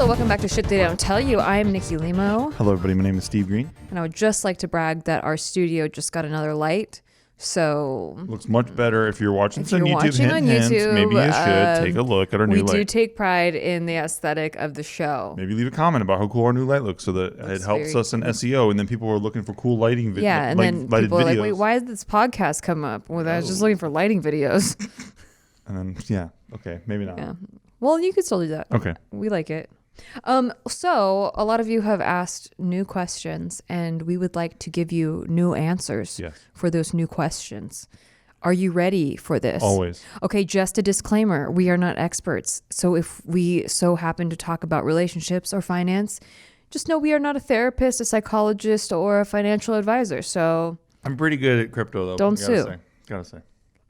Hello, welcome back to Shit They Don't Tell You. I'm Nikki Limo. Hello, everybody. My name is Steve Green. And I would just like to brag that our studio just got another light. So looks much better if you're watching if this on you're YouTube. watching on YouTube, maybe you should take a look at our new light. We do take pride in the aesthetic of the show. Maybe leave a comment about how cool our new light looks so that it helps us in SEO. And then people are looking for cool lighting videos. Yeah, and then people are like, wait, why did this podcast come up? Well, I was just looking for lighting videos. And then, yeah, okay, maybe not. Yeah. Well, you could still do that. Okay. We like it. So a lot of you have asked new questions, and we would like to give you new answers for those new questions. Are you ready for this? Always. Okay, just a disclaimer. We are not experts. So if we so happen to talk about relationships or finance, just know we are not a therapist, a psychologist, or a financial advisor. So I'm pretty good at crypto, though. Don't sue. Gotta say.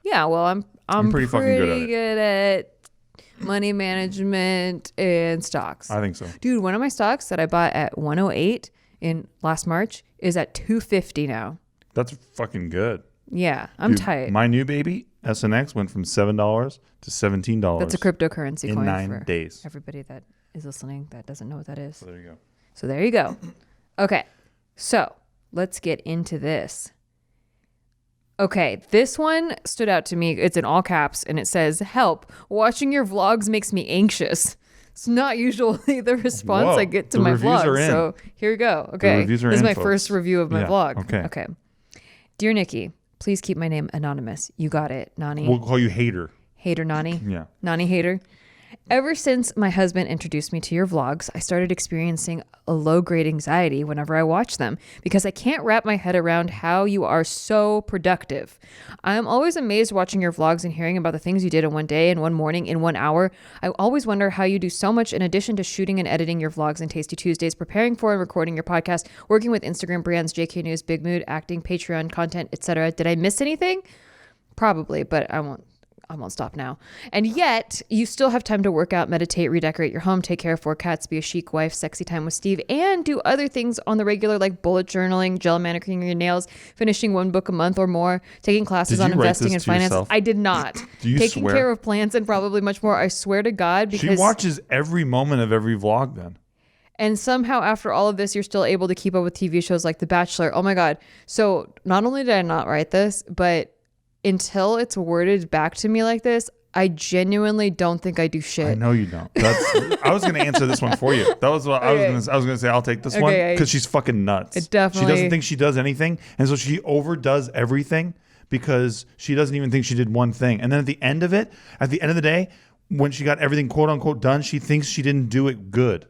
Yeah, well, I'm pretty fucking good at money management and stocks. I think so. Dude, one of my stocks that I bought at 108 in last March is at 250 now. That's fucking good. Yeah, I'm tight. My new baby, SNX, went from $7 to $17. That's a cryptocurrency coin in 9 for days. Everybody that is listening that doesn't know what that is. So there you go. Okay, so let's get into this. Okay, this one stood out to me. It's in all caps, and it says, "Help, watching your vlogs makes me anxious." It's not usually the response I get to my vlogs. So here we go. Okay, this is my first review of my vlog. Okay. Dear Nikki, please keep my name anonymous. You got it, Nani. We'll call you Hater. Hater Nani? Yeah. Nani Hater. Ever since my husband introduced me to your vlogs, I started experiencing a low-grade anxiety whenever I watch them because I can't wrap my head around how you are so productive. I'm always amazed watching your vlogs and hearing about the things you did in one day, in one morning, in 1 hour. I always wonder how you do so much in addition to shooting and editing your vlogs and Tasty Tuesdays, preparing for and recording your podcast, working with Instagram brands, JK News, Big Mood, acting, Patreon, content, etc. Did I miss anything? Probably, but I won't stop now. And yet, you still have time to work out, meditate, redecorate your home, take care of 4 cats, be a chic wife, sexy time with Steve, and do other things on the regular like bullet journaling, gel manicuring your nails, finishing 1 book a month or more, taking classes on investing and finance. Yourself? I did not. Taking care of plants and probably much more. I swear to God. Because she watches every moment of every vlog then. And somehow after all of this, you're still able to keep up with TV shows like The Bachelor. Oh my God. So not only did I not write this, but until it's worded back to me like this, I genuinely don't think I do shit. I know you don't. I was going to answer this one for you. That was what I was going to say. I'll take this one because she's fucking nuts. It definitely. She doesn't think she does anything, and so she overdoes everything because she doesn't even think she did one thing. And then at the end of the day, when she got everything quote unquote done, she thinks she didn't do it good.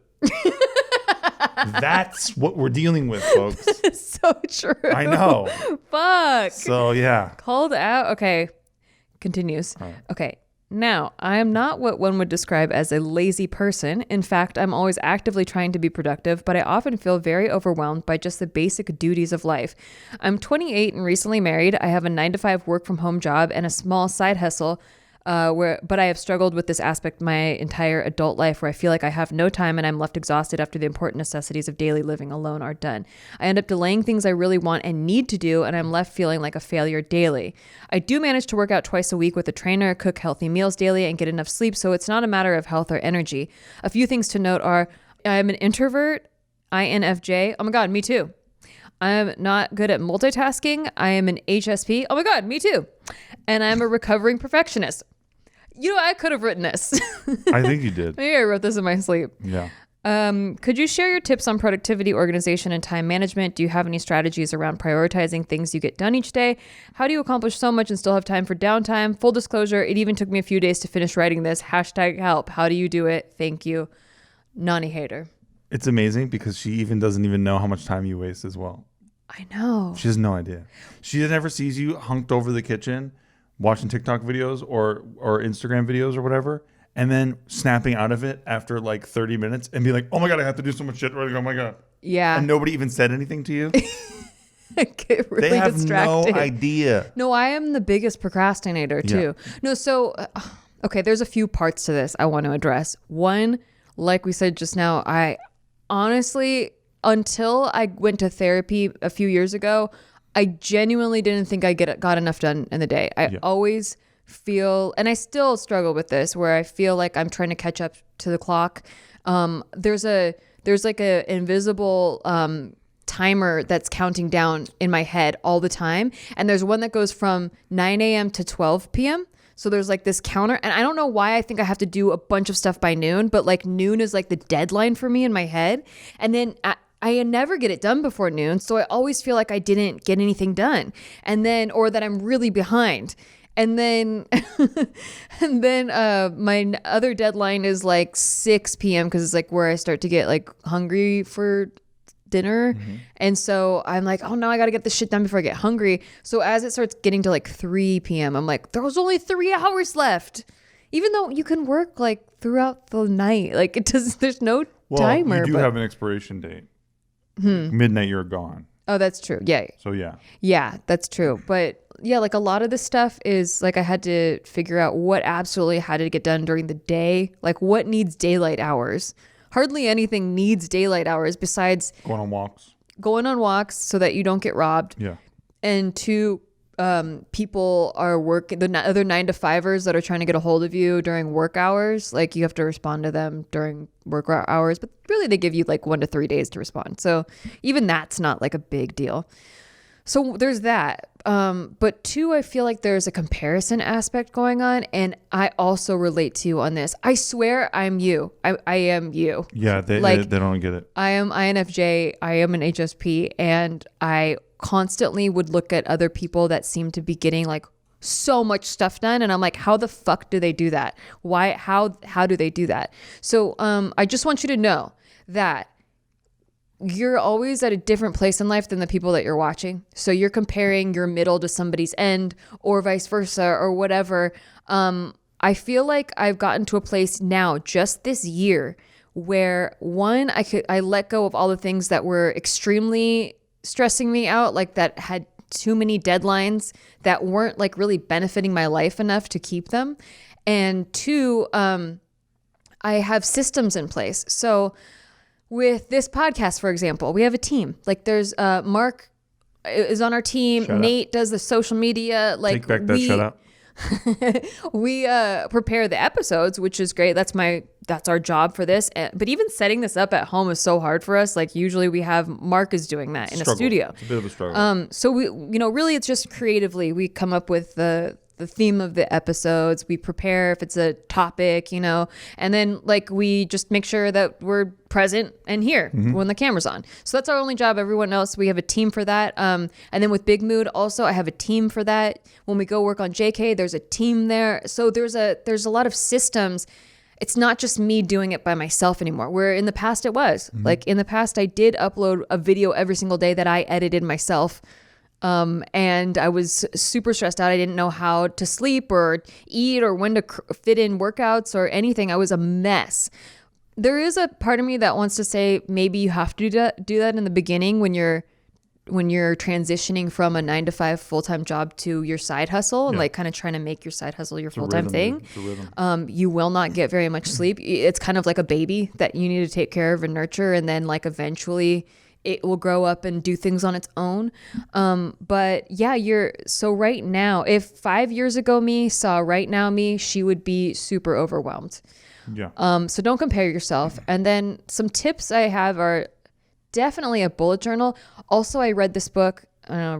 That's what we're dealing with, folks. So true. I know. Fuck. So yeah. Called out. Okay. Continues. Right. Okay. Now, I am not what one would describe as a lazy person. In fact, I'm always actively trying to be productive, but I often feel very overwhelmed by just the basic duties of life. I'm 28 and recently married. I have a 9-to-5 work from home job and a small side hustle. But I have struggled with this aspect my entire adult life where I feel like I have no time and I'm left exhausted after the important necessities of daily living alone are done. I end up delaying things I really want and need to do, and I'm left feeling like a failure daily. I do manage to work out twice a week with a trainer, cook healthy meals daily, and get enough sleep, so it's not a matter of health or energy. A few things to note are I'm an introvert, INFJ. Oh my God, me too. I'm not good at multitasking. I am an HSP. Oh my God, me too. And I'm a recovering perfectionist. You know, I could have written this. I think you did. Maybe I wrote this in my sleep. Yeah. Could you share your tips on productivity, organization, and time management? Do you have any strategies around prioritizing things you get done each day? How do you accomplish so much and still have time for downtime? Full disclosure, it even took me a few days to finish writing this. #help. How do you do it? Thank you. Nani Hater. It's amazing because she doesn't even know how much time you waste as well. I know. She has no idea. She never sees you hunked over the kitchen watching TikTok videos or Instagram videos or whatever, and then snapping out of it after like 30 minutes and be like, oh my God, I have to do so much shit. Oh my God. Yeah. And nobody even said anything to you. I get really they have distracted. no idea. No, I am the biggest procrastinator too. Yeah. No, so, okay, there's a few parts to this I want to address. One, like we said just now, I honestly, until I went to therapy a few years ago, I genuinely didn't think I got enough done in the day. I always feel, and I still struggle with this, where I feel like I'm trying to catch up to the clock. There's like a invisible timer that's counting down in my head all the time. And there's one that goes from 9 a.m. to 12 p.m. So there's like this counter, and I don't know why I think I have to do a bunch of stuff by noon, but like noon is like the deadline for me in my head. And then I never get it done before noon. So I always feel like I didn't get anything done, and then, or that I'm really behind. And then, my other deadline is like 6 p.m. because it's like where I start to get like hungry for dinner. And so I'm like, oh no, I got to get this shit done before I get hungry. So as it starts getting to like 3 p.m., I'm like, there's only 3 hours left. Even though you can work like throughout the night. Like there's no timer. You do have an expiration date. Midnight, you're gone. Oh, that's true. Yeah. So yeah. Yeah, that's true. But yeah, like a lot of this stuff is like I had to figure out what absolutely had to get done during the day. Like what needs daylight hours. Hardly anything needs daylight hours besides going on walks so that you don't get robbed. Yeah. And 2, people are working, the other 9-to-5ers that are trying to get a hold of you during work hours. Like you have to respond to them during work hours, but really they give you like 1 to 3 days to respond. So even that's not like a big deal. So there's that. But 2, I feel like there's a comparison aspect going on, and I also relate to you on this. I swear I'm you. I am you. Yeah, they don't get it. I am INFJ. I am an HSP, and I constantly would look at other people that seem to be getting like so much stuff done, and I'm like, how the fuck do they do that? Why? How do they do that? So I just want you to know that you're always at a different place in life than the people that you're watching. So you're comparing your middle to somebody's end, or vice versa, or whatever. I feel like I've gotten to a place now, just this year, where one, I let go of all the things that were extremely stressing me out, like that had too many deadlines that weren't like really benefiting my life enough to keep them. And 2, I have systems in place. So with this podcast, for example, we have a team. Like there's Mark is on our team. Nate does the social media. Like take back that shut up. We prepare the episodes, which is great. That's our job for this. But even setting this up at home is so hard for us. Like usually we have Mark is doing that in a studio. It's a bit of a struggle. So we, really it's just creatively we come up with the theme of the episodes. We prepare if it's a topic, and then like we just make sure that we're present and here when the camera's on. So that's our only job. Everyone else, we have a team for that. And then with Big Mood also, I have a team for that. When we go work on JK, there's a team there. So there's a lot of systems. It's not just me doing it by myself anymore, where in the past it was. Like in the past, I did upload a video every single day that I edited myself. And I was super stressed out. I didn't know how to sleep or eat or when to fit in workouts or anything. I was a mess. There is a part of me that wants to say maybe you have to do that in the beginning when you're transitioning from a 9-to-5 full-time job to your side hustle and like kind of trying to make your side hustle your full-time thing. You will not get very much sleep. It's kind of like a baby that you need to take care of and nurture, and then like eventually it will grow up and do things on its own. But yeah, so right now, if 5 years ago me saw right now me, she would be super overwhelmed. Yeah. So don't compare yourself. And then some tips I have are definitely a bullet journal. Also, I read this book,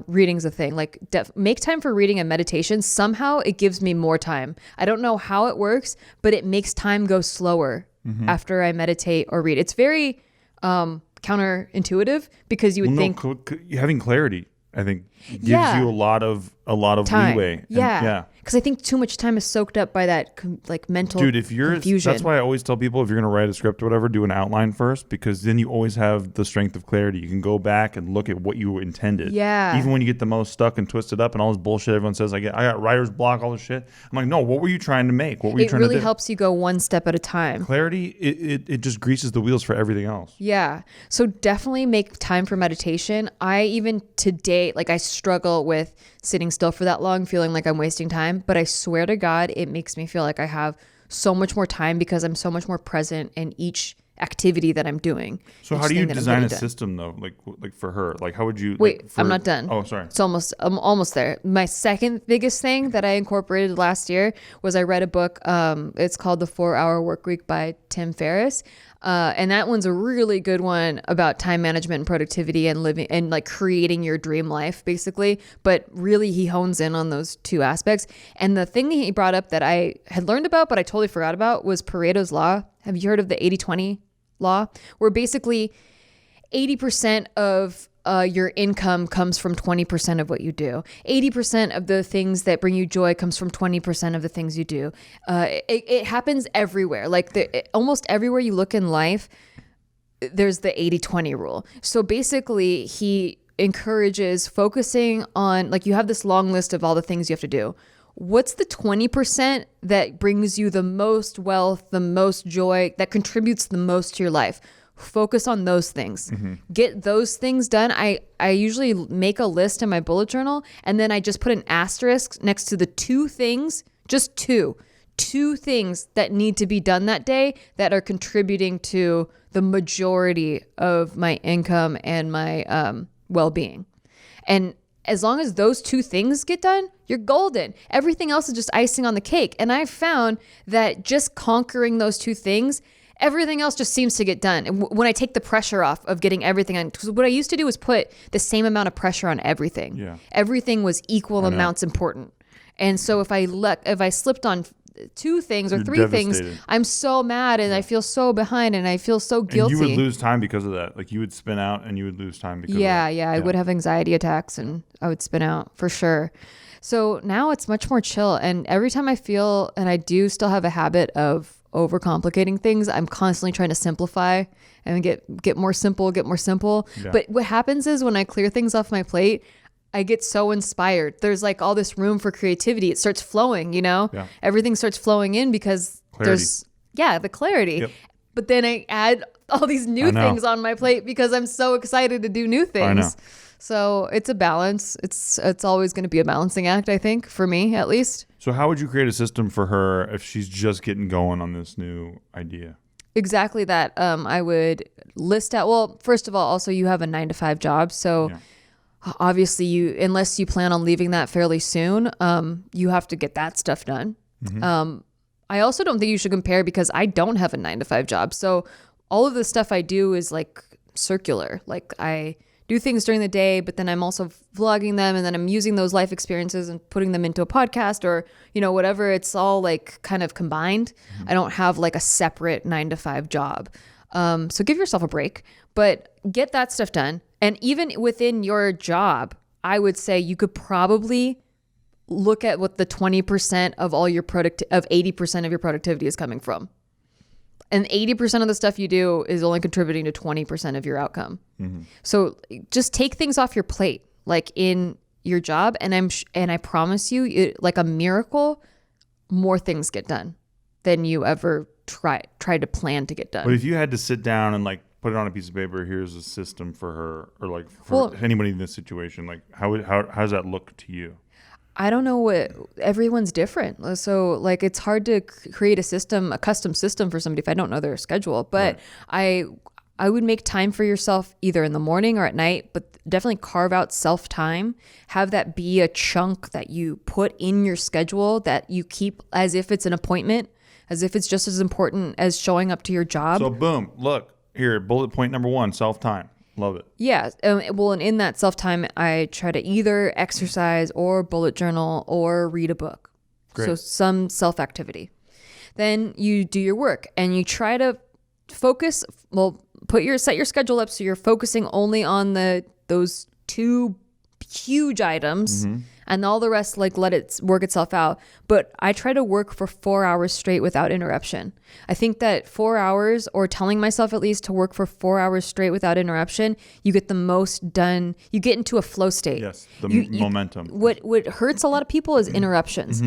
reading's a thing, like make time for reading and meditation. Somehow it gives me more time. I don't know how it works, but it makes time go slower after I meditate or read. It's very, counterintuitive because you would think having clarity, I think, gives you a lot of time. Leeway. Yeah. Because I think too much time is soaked up by that mental confusion. That's why I always tell people, if you're going to write a script or whatever, do an outline first, because then you always have the strength of clarity. You can go back and look at what you intended. Yeah. Even when you get the most stuck and twisted up and all this bullshit everyone says, I got writer's block, all this shit. I'm like, no, what were you trying to make? What were you trying to do? It really helps you go one step at a time. Clarity, it just greases the wheels for everything else. Yeah. So definitely make time for meditation. I even today, I struggle with sitting still for that long, feeling like I'm wasting time. But I swear to God, it makes me feel like I have so much more time because I'm so much more present in each activity that I'm doing. So how do you design a system though? Like for her, like how would you? Wait, like I'm not done. Oh, sorry. I'm almost there. My second biggest thing that I incorporated last year was I read a book. It's called The 4-Hour Workweek by Tim Ferriss. And that one's a really good one about time management and productivity and living and like creating your dream life basically. But really he hones in on those two aspects. And the thing that he brought up that I had learned about, but I totally forgot about was Pareto's law. Have you heard of the 80-20 law? Where basically 80% of your income comes from 20% of what you do. 80% of the things that bring you joy comes from 20% of the things you do. It happens everywhere. Like almost everywhere you look in life, there's the 80-20 rule. So basically he encourages focusing on, like you have this long list of all the things you have to do. What's the 20% that brings you the most wealth, the most joy, that contributes the most to your life? Focus on those things. Get those things done. I usually make a list in my bullet journal and then I just put an asterisk next to the two things, just two things that need to be done that day that are contributing to the majority of my income and my well-being. And as long as those two things get done, you're golden. Everything else is just icing on the cake. And I've found that just conquering those two things, everything else just seems to get done. And when I take the pressure off of getting everything on, because what I used to do was put the same amount of pressure on everything. Yeah. Everything was equal amounts important. And so if I slipped on two things or You're three things, devastated. I'm so mad and I feel so behind and I feel so guilty. And you would lose time because of that. Like you would spin out and you would lose time because of that. Yeah, I would have anxiety attacks and I would spin out for sure. So now it's much more chill. And every time I feel, and I do still have a habit of overcomplicating things, I'm constantly trying to simplify and get more simple. Yeah. But what happens is when I clear things off my plate, I get so inspired. There's like all this room for creativity. It starts flowing, Yeah. Everything starts flowing in because there's the clarity. Yep. But then I add all these new things on my plate because I'm so excited to do new things. I know. So it's a balance. It's always going to be a balancing act, I think, for me at least. So how would you create a system for her if she's just getting going on this new idea? Exactly that. I would list out, well, first of all, also you have a 9-to-5 job. So obviously unless you plan on leaving that fairly soon, you have to get that stuff done. I also don't think you should compare because I don't have a 9-to-5 job. So all of the stuff I do is like circular. Like I do things during the day, but then I'm also vlogging them and then I'm using those life experiences and putting them into a podcast or, whatever. It's all like kind of combined. I don't have like a separate 9-to-5 job. So give yourself a break, but get that stuff done. And even within your job, I would say you could probably look at what the 20% of all your of 80% of your productivity is coming from. And 80% of the stuff you do is only contributing to 20% of your outcome. So just take things off your plate, like in your job. And I promise you, like a miracle, more things get done than you ever tried to plan to get done. But if you had to sit down and like put it on a piece of paper, here's a system for her or like for anybody in this situation, like how does that look to you? I don't know everyone's different. So like, it's hard to create a custom system for somebody if I don't know their schedule, but right. I would make time for yourself either in the morning or at night, but definitely carve out self-time. Have that be a chunk that you put in your schedule that you keep as if it's an appointment, as if it's just as important as showing up to your job. So boom, look here, bullet point number 1, self-time. Love it. Yeah. Well, and in that self-time, I try to either exercise or bullet journal or read a book. Great. So some self-activity. Then you do your work and you try to focus, set your schedule up so you're focusing only on those 2 huge items and all the rest, like let it work itself out. But I try to work for 4 hours straight without interruption. I think that 4 hours, or telling myself at least to work for 4 hours straight without interruption, you get the most done. You get into a flow state. Yes, the momentum. What hurts a lot of people is interruptions.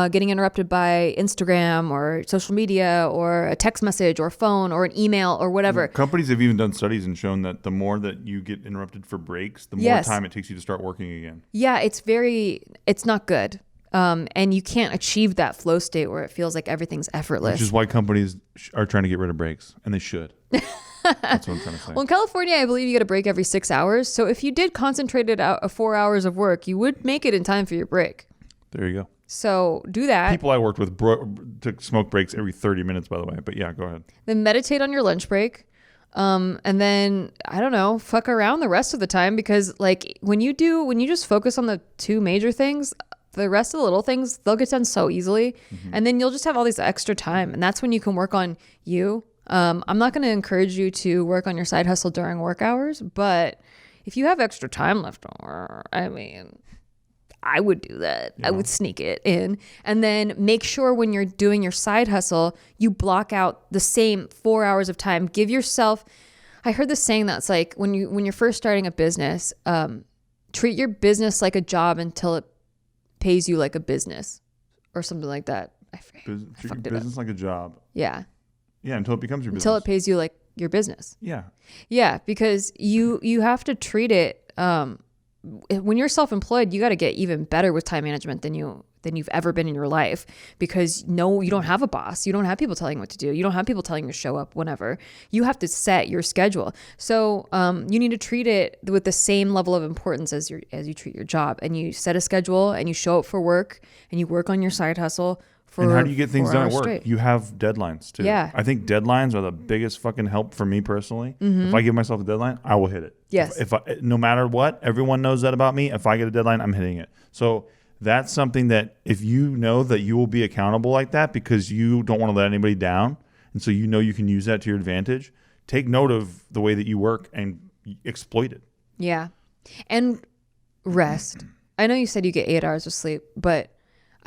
Getting interrupted by Instagram or social media or a text message or phone or an email or whatever. Companies have even done studies and shown that the more that you get interrupted for breaks, the more time it takes you to start working again. Yeah, it's not good. And you can't achieve that flow state where it feels like everything's effortless. Which is why companies are trying to get rid of breaks, and they should. That's what I'm trying to say. Well, in California, I believe you get a break every 6 hours. So if you did concentrated out 4 hours of work, you would make it in time for your break. There you go. So do that. People I worked with took smoke breaks every 30 minutes, by the way. But yeah, go ahead. Then meditate on your lunch break. And then, I don't know, fuck around the rest of the time, because like when you just focus on the two major things, the rest of the little things, they'll get done so easily. And then you'll just have all this extra time. And that's when you can work on you. I'm not going to encourage you to work on your side hustle during work hours, but if you have extra time left over, I mean, I would do that. Yeah. I would sneak it in, and then make sure when you're doing your side hustle, you block out the same 4 hours of time. Give yourself, I heard this saying that's like when you're first starting a business, treat your business like a job until it pays you like a business or something like that. Treat your business like a job. Yeah. Yeah, until it becomes your business. Until it pays you like your business. Yeah. Yeah, because you have to treat it. When you're self-employed, you got to get even better with time management than you've ever been in your life, because you don't have a boss. You don't have people telling you what to do. You don't have people telling you to show up whenever. You have to set your schedule. So you need to treat it with the same level of importance as you treat your job. And you set a schedule and you show up for work and you work on your side hustle. And how do you get things done at work? Straight. You have deadlines too. Yeah. I think deadlines are the biggest fucking help for me personally. If I give myself a deadline, I will hit it. Yes. If no matter what, everyone knows that about me. If I get a deadline, I'm hitting it. So that's something that if you know that you will be accountable like that because you don't want to let anybody down, and so you know you can use that to your advantage, take note of the way that you work and exploit it. Yeah. And rest. I know you said you get 8 hours of sleep, but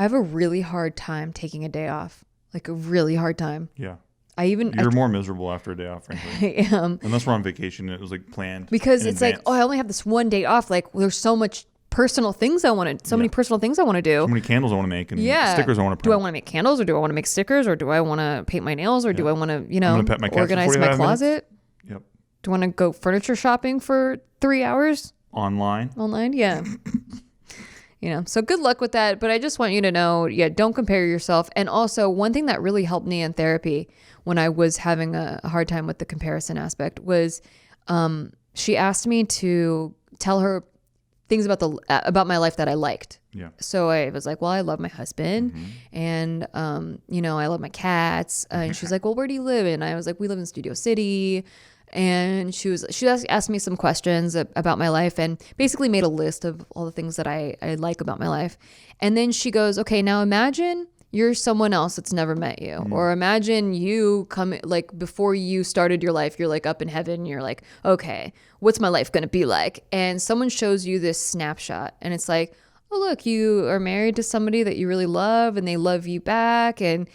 I have a really hard time taking a day off. Like a really hard time. Yeah. You're more miserable after a day off, frankly. I am. Unless we're on vacation and it was like planned. Because it's like, I only have this one day off. Like there's so much personal things I want to, many personal things I want to do. So many candles I want to make and stickers I want to print. Do I want to make candles, or do I want to make stickers, or do I want to paint my nails, or do I want to, organize my closet? Yep. Do I want to go furniture shopping for 3 hours? Online? Yeah. So good luck with that. But I just want you to know, don't compare yourself. And also, one thing that really helped me in therapy when I was having a hard time with the comparison aspect was she asked me to tell her things about my life that I liked. Yeah. So I was like, well, I love my husband and, I love my cats. And she's like, well, where do you live? And I was like, we live in Studio City. And she asked me some questions about my life and basically made a list of all the things that I like about my life. And then she goes, okay, now imagine you're someone else that's never met you. Or imagine you come, like before you started your life, you're like up in heaven. You're like, okay, what's my life going to be like? And someone shows you this snapshot and it's like, oh, look, you are married to somebody that you really love and they love you back. And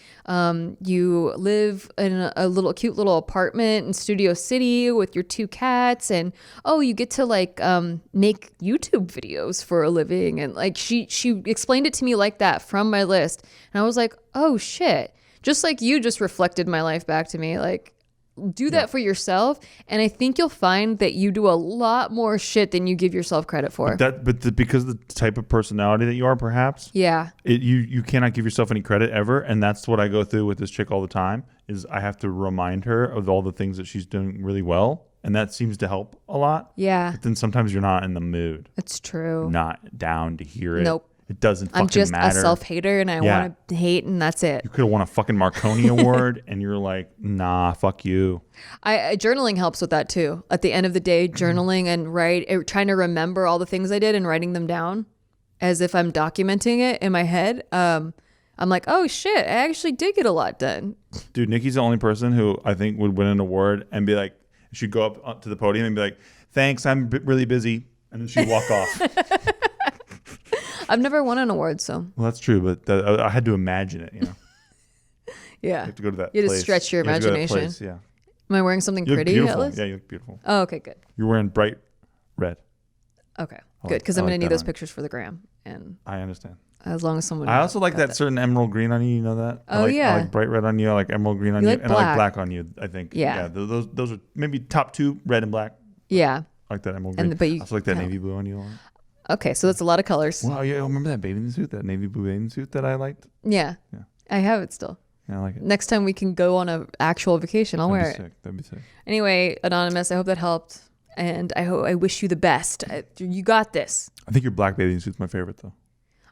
you live in a cute little apartment in Studio City with your 2 cats. And, oh, you get to like make YouTube videos for a living. And like she explained it to me like that from my list. And I was like, oh, shit. Just like you just reflected my life back to me. Like, do that for yourself, and I think you'll find that you do a lot more shit than you give yourself credit for. Because of the type of personality that you are, perhaps. Yeah. You cannot give yourself any credit ever, and that's what I go through with this chick all the time. Is I have to remind her of all the things that she's doing really well, and that seems to help a lot. Yeah. But then sometimes you're not in the mood. It's true. Not down to hear it. Nope. It doesn't fucking matter. I'm just a self-hater and I want to hate, and that's it. You could have won a fucking Marconi award and you're like, nah, fuck you. Journaling helps with that too. At the end of the day, journaling and trying to remember all the things I did and writing them down as if I'm documenting it in my head. I'm like, oh shit, I actually did get a lot done. Dude, Nikki's the only person who I think would win an award and be like, she'd go up to the podium and be like, thanks, I'm really busy. And then she'd walk off. I've never won an award, so. Well, that's true, but I had to imagine it, Yeah. You have to go to that place. You have to stretch your imagination. Place, yeah. Am I wearing something pretty? Beautiful. Yeah, you look beautiful. Oh, okay, good. You're wearing bright red. Okay, good, because I'm going to need those pictures for the gram. And I understand. As long as someone. I also like that certain emerald green on you. You know that? Oh, I like bright red on you. I like emerald green on you. And I like black on you, I think. Yeah. Those are maybe top 2, red and black. Yeah. I like that emerald green. But you I also like that navy blue on you a lot. Okay, so that's a lot of colors. Wow, yeah, remember that bathing suit, that navy blue bathing suit that I liked? Yeah. I have it still. Yeah, I like it. Next time we can go on an actual vacation, I'll wear it. That'd be sick. Anyway, Anonymous, I hope that helped. And I wish you the best. You got this. I think your black bathing suit's my favorite, though.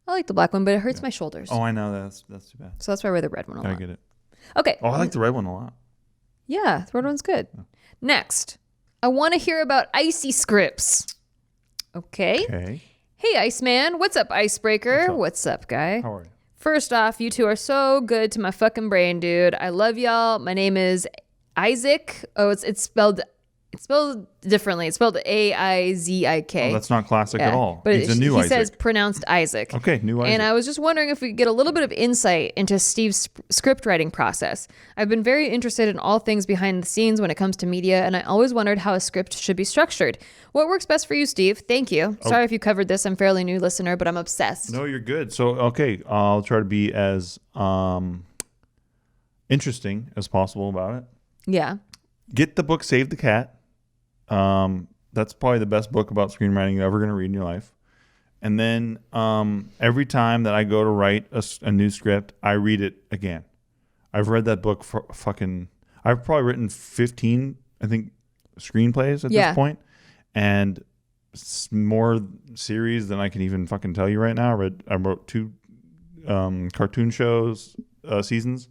I like the black one, but it hurts my shoulders. Oh, I know. That's too bad. So that's why I wear the red one a lot. I get it. Okay. Oh, I like the red one a lot. Yeah, the red one's good. Next, I want to hear about icy scripts. Okay. Hey, Iceman. What's up, Icebreaker? What's up, guy? How are you? First off, you two are so good to my fucking brain, dude. I love y'all. My name is Isaac. Oh, it's spelled differently. It's spelled Aizik. Oh, that's not classic at all. But it's a new Isaac. He says pronounced Isaac. Okay, new Isaac. And I was just wondering if we could get a little bit of insight into Steve's script writing process. I've been very interested in all things behind the scenes when it comes to media, and I always wondered how a script should be structured. What works best for you, Steve? Thank you. Sorry if you covered this. I'm a fairly new listener, but I'm obsessed. No, you're good. So, okay, I'll try to be as interesting as possible about it. Yeah. Get the book Save the Cat. That's probably the best book about screenwriting you're ever going to read in your life. And then every time that I go to write a new script, I read it again. I've read that book for I've probably written 15, I think, screenplays at this point. And more series than I can even fucking tell you right now. I wrote 2 cartoon shows seasons.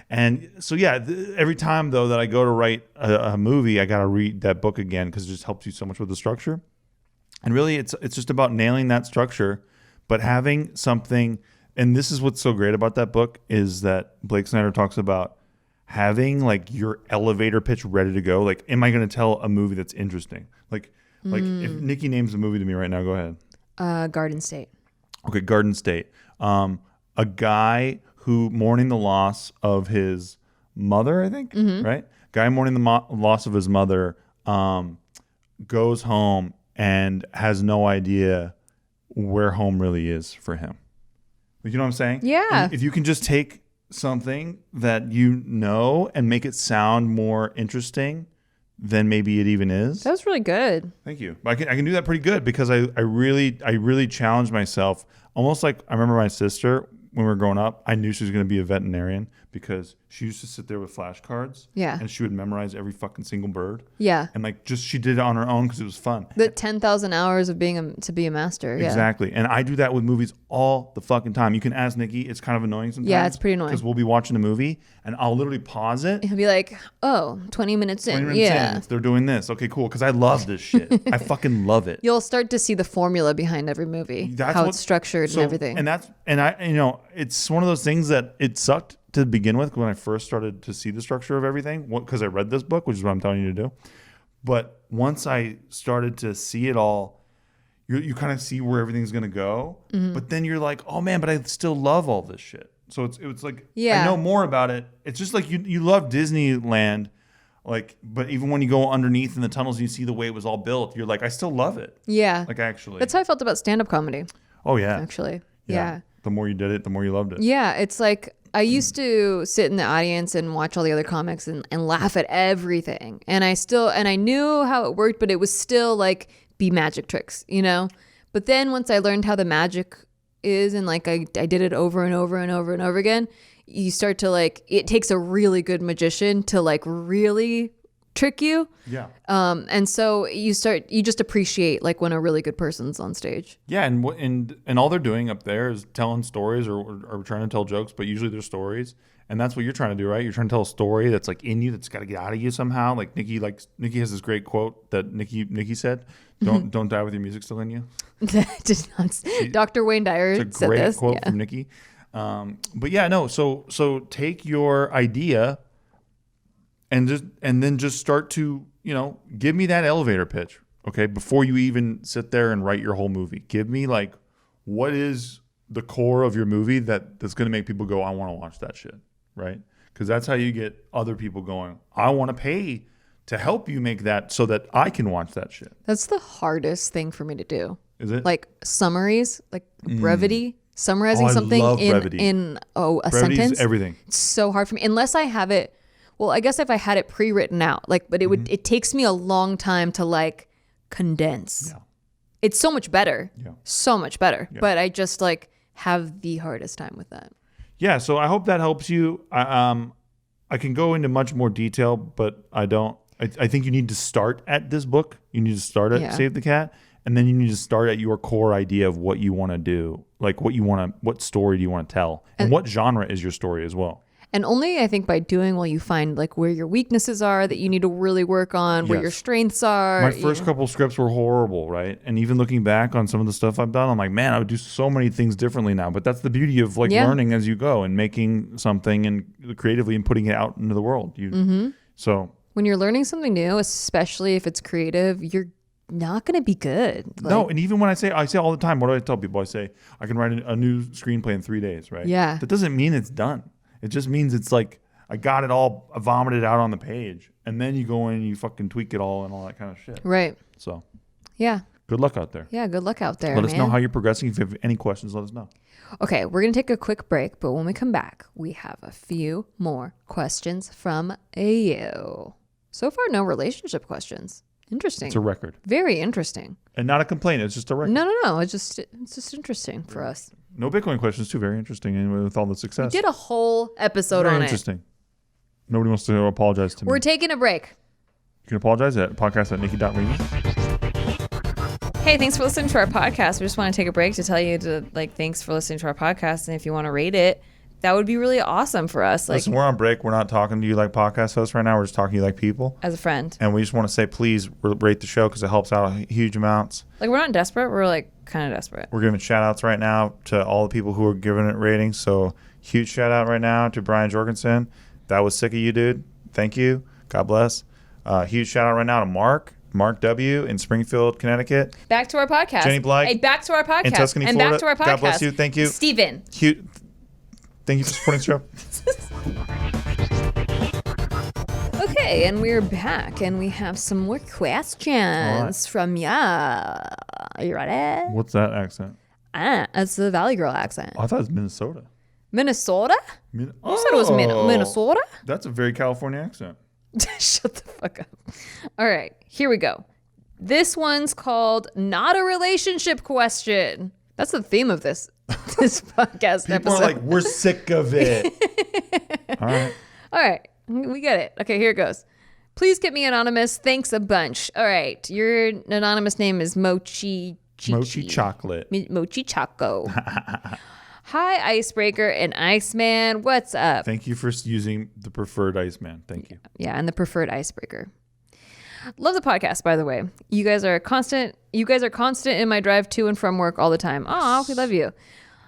And so, yeah, every time, though, that I go to write a movie, I got to read that book again because it just helps you so much with the structure. And really, it's just about nailing that structure, but having something. And this is what's so great about that book is that Blake Snyder talks about having like your elevator pitch ready to go. Like, am I going to tell a movie that's interesting? Like if Nikki names a movie to me right now, go ahead. Garden State. Okay, Garden State. A guy who mourning the loss of his mother, I think, right? Guy mourning the loss of his mother goes home and has no idea where home really is for him. You know what I'm saying? Yeah. And if you can just take something that you know and make it sound more interesting than maybe it even is. That was really good. Thank you. I can do that pretty good because I really challenge myself. Almost like I remember my sister when we were growing up, I knew she was going to be a veterinarian because she used to sit there with flashcards. Yeah. And she would memorize every fucking single bird. Yeah. And like she did it on her own because it was fun. The 10,000 hours of to be a master. Yeah. Exactly. And I do that with movies all the fucking time. You can ask Nikki. It's kind of annoying sometimes. Yeah, it's pretty annoying. Because we'll be watching a movie and I'll literally pause it. He'll be like, oh, 20 minutes in. 20 minutes in, they're doing this. Okay, cool. Because I love this shit. I fucking love it. You'll start to see the formula behind every movie. How it's structured and everything. It's one of those things that it sucked to begin with when I first started to see the structure of everything because I read this book, which is what I'm telling you to do. But once I started to see it all, you kind of see where everything's going to go. Mm-hmm. But then you're like, oh man, but I still love all this shit. So it's like, I know more about it. It's just like you love Disneyland. Like, but even when you go underneath in the tunnels and you see the way it was all built, you're like, I still love it. Yeah. Like actually. That's how I felt about stand-up comedy. Oh yeah. Actually. Yeah. The more you did it, the more you loved it. Yeah. It's like, I used to sit in the audience and watch all the other comics and laugh at everything. And I knew how it worked, but it was still like be magic tricks, you know? But then once I learned how the magic is and like I did it over and over and over and over again, you start to like, it takes a really good magician to like really trick you. Yeah. And so you just appreciate like when a really good person's on stage. Yeah. And all they're doing up there is telling stories or trying to tell jokes, but usually they're stories. And that's what you're trying to do, right? You're trying to tell a story that's like in you, that's got to get out of you somehow. Like Nikki has this great quote that Nikki said, don't die with your music still in you. Dr. Wayne Dyer said this. It's a great quote from Nikki. But yeah, no. So take your idea and then just start to, give me that elevator pitch. Okay. Before you even sit there and write your whole movie, give me like, what is the core of your movie that's going to make people go, I want to watch that shit. Right. Cause that's how you get other people going. I want to pay to help you make that so that I can watch that shit. That's the hardest thing for me to do. Is it? Like summaries, like brevity, summarizing something in a brevity sentence. Everything. It's so hard for me unless I have it. Well, I guess if I had it pre-written out, like, but it takes me a long time to like condense. Yeah. It's so much better. Yeah. So much better. Yeah. But I just like have the hardest time with that. Yeah. So I hope that helps you. I can go into much more detail, but I don't. I think you need to start at this book. You need to start at Save the Cat. And then you need to start at your core idea of what you want to do. Like what story do you want to tell? And what genre is your story as well? And only I think by doing will you find like where your weaknesses are that you need to really work on, where your strengths are. My first couple scripts were horrible, right? And even looking back on some of the stuff I've done, I'm like, man, I would do so many things differently now. But that's the beauty of like learning as you go and making something and creatively and putting it out into the world. So when you're learning something new, especially if it's creative, you're not going to be good. Like, no, and even when I say all the time, what do I tell people? I say I can write a new screenplay in 3 days, right? Yeah. That doesn't mean it's done. It just means it's like I got it all vomited out on the page, and then you go in and you fucking tweak it all and all that kind of shit. Right. So. Yeah. Good luck out there. Yeah, good luck out there. Let us know how you're progressing. If you have any questions, let us know. Okay, we're going to take a quick break, but when we come back, we have a few more questions from you. So far, no relationship questions. Interesting. It's a record. Very interesting. And not a complaint. It's just a record. No. It's just interesting for us. No Bitcoin questions too. Very interesting. And with all the success. We did a whole episode Very on interesting. Nobody wants to apologize to me. We're taking a break. You can apologize at podcast@nikki.limo. Hey, thanks for listening to our podcast. We just want to take a break to tell you thanks for listening to our podcast. And if you want to rate it, that would be really awesome for us. Listen, we're on break. We're not talking to you like podcast hosts right now. We're just talking to you like people. As a friend. And we just want to say, please rate the show because it helps out huge amounts. Like, we're not desperate. We're like kind of desperate. We're giving shout outs right now to all the people who are giving it ratings. So huge shout out right now to Brian Jorgensen. That was sick of you, dude. Thank you. God bless. Huge shout out right now to Mark W. in Springfield, Connecticut. Back to our podcast. Jenny Blythe. Hey, back to our podcast. In Tuscany, and Florida. Back to our podcast. God bless you. Thank you. Steven. Thank you for supporting the show. Okay, and we're back, and we have some more questions from ya. Are you ready? What's that accent? It's the Valley Girl accent. Oh, I thought it was Minnesota. Minnesota? You said it was Minnesota? That's a very California accent. Shut the fuck up. All right, here we go. This one's called Not a Relationship Question. That's the theme of this podcast People episode. are like, we're sick of it. All right. We get it. Okay, here it goes. Please get me anonymous. Thanks a bunch. All right. Your anonymous name is Mochi Chocolate. Mochi Choco. Hi, Icebreaker and Iceman. What's up? Thank you for using the preferred Iceman. Thank you. Yeah, and the preferred Icebreaker. Love the podcast, by the way. You guys are constant in my drive to and from work all the time. Aw, we love you.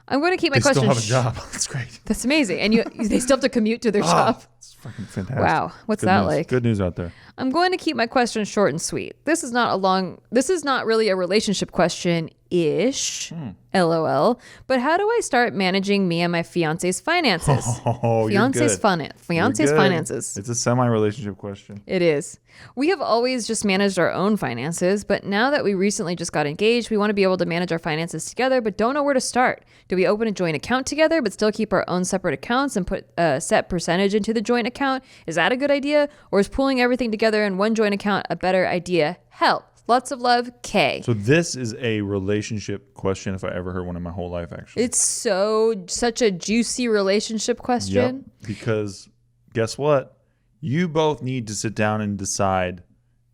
I'm going to keep my questions. They still have a job. That's great. That's amazing. And they still have to commute to their job. It's fucking fantastic. Wow. What's Good that news. like? Good news out there. I'm going to keep my questions short and sweet. This is not really a relationship question-ish. LOL. But how do I start managing me and my fiance's finances? Fiance's finances. It's a semi-relationship question. It is. We have always just managed our own finances, but now that we recently just got engaged, we want to be able to manage our finances together, but don't know where to start. Do we open a joint account together, but still keep our own separate accounts and put a set percentage into the joint account? Is that a good idea? Or is pooling everything together in one joint account a better idea? Help. Lots of love, Kay. So this is a relationship question if I ever heard one in my whole life, actually. It's such a juicy relationship question. Yep, because guess what? You both need to sit down and decide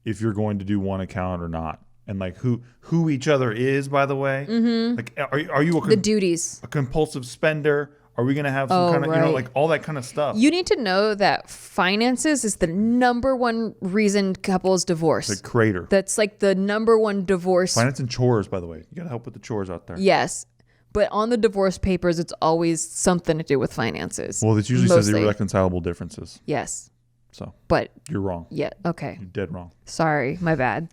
if you're going to do one account or not. And like who each other is, by the way. Mm-hmm. Like, are you the duties? A compulsive spender? Are we going to have some kind of, like all that kind of stuff? You need to know that finances is the number one reason couples divorce. The crater. That's like the number one divorce. Finance and chores, by the way. You got to help with the chores out there. Yes. But on the divorce papers, it's always something to do with finances. Well, it usually says irreconcilable differences. Yes. So, but you're wrong. Yeah. Okay. You're dead wrong. Sorry, my bad.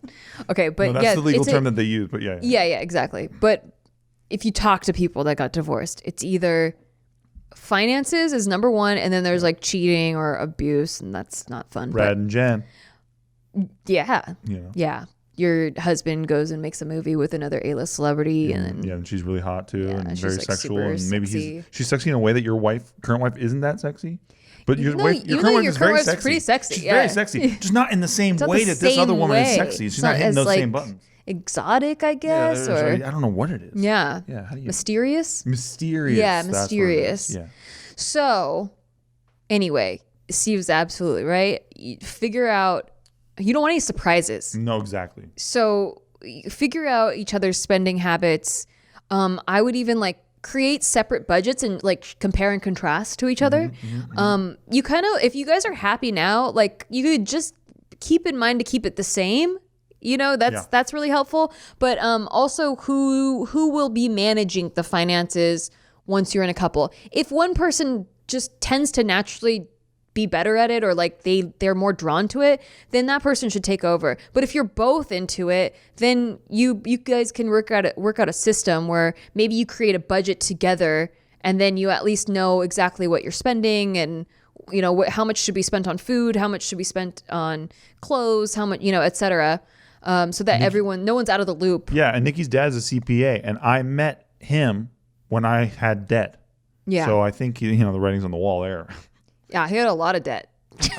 Okay, but that's the legal term that they use. But yeah, exactly. But if you talk to people that got divorced, it's either finances is number one, and then there's like cheating or abuse, and that's not fun. Brad and Jen. Yeah. Yeah. Your husband goes and makes a movie with another A-list celebrity, and then and she's really hot too, and very like sexual, and maybe sexy. she's sexy in a way that your current wife isn't that sexy. But your current wife is very sexy. Pretty sexy. She's very sexy, just not in the same way that this other woman is sexy. She's not hitting those same buttons. exotic, I guess, or I don't know what it is. Yeah. Yeah. How do you? Mysterious? Mysterious. Yeah, That's what it mysterious. is. Yeah. So, anyway, Steve's absolutely right. You figure out, you don't want any surprises. No, exactly. So, figure out each other's spending habits. I would even like create separate budgets and like compare and contrast to each other. You kind of, if you guys are happy now, like you could just keep in mind to keep it the same. You know, that's really helpful. But also who will be managing the finances once you're in a couple. If one person just tends to naturally be better at it, or like they're more drawn to it, then that person should take over. But if you're both into it, then you guys can work out a system where maybe you create a budget together, and then you at least know exactly what you're spending, and you know how much should be spent on food, how much should be spent on clothes, how much, you know, etc. So that no one's out of the loop. Yeah, and Nikki's dad's a CPA, and I met him when I had debt. Yeah. So I think the writing's on the wall there. Yeah, he had a lot of debt.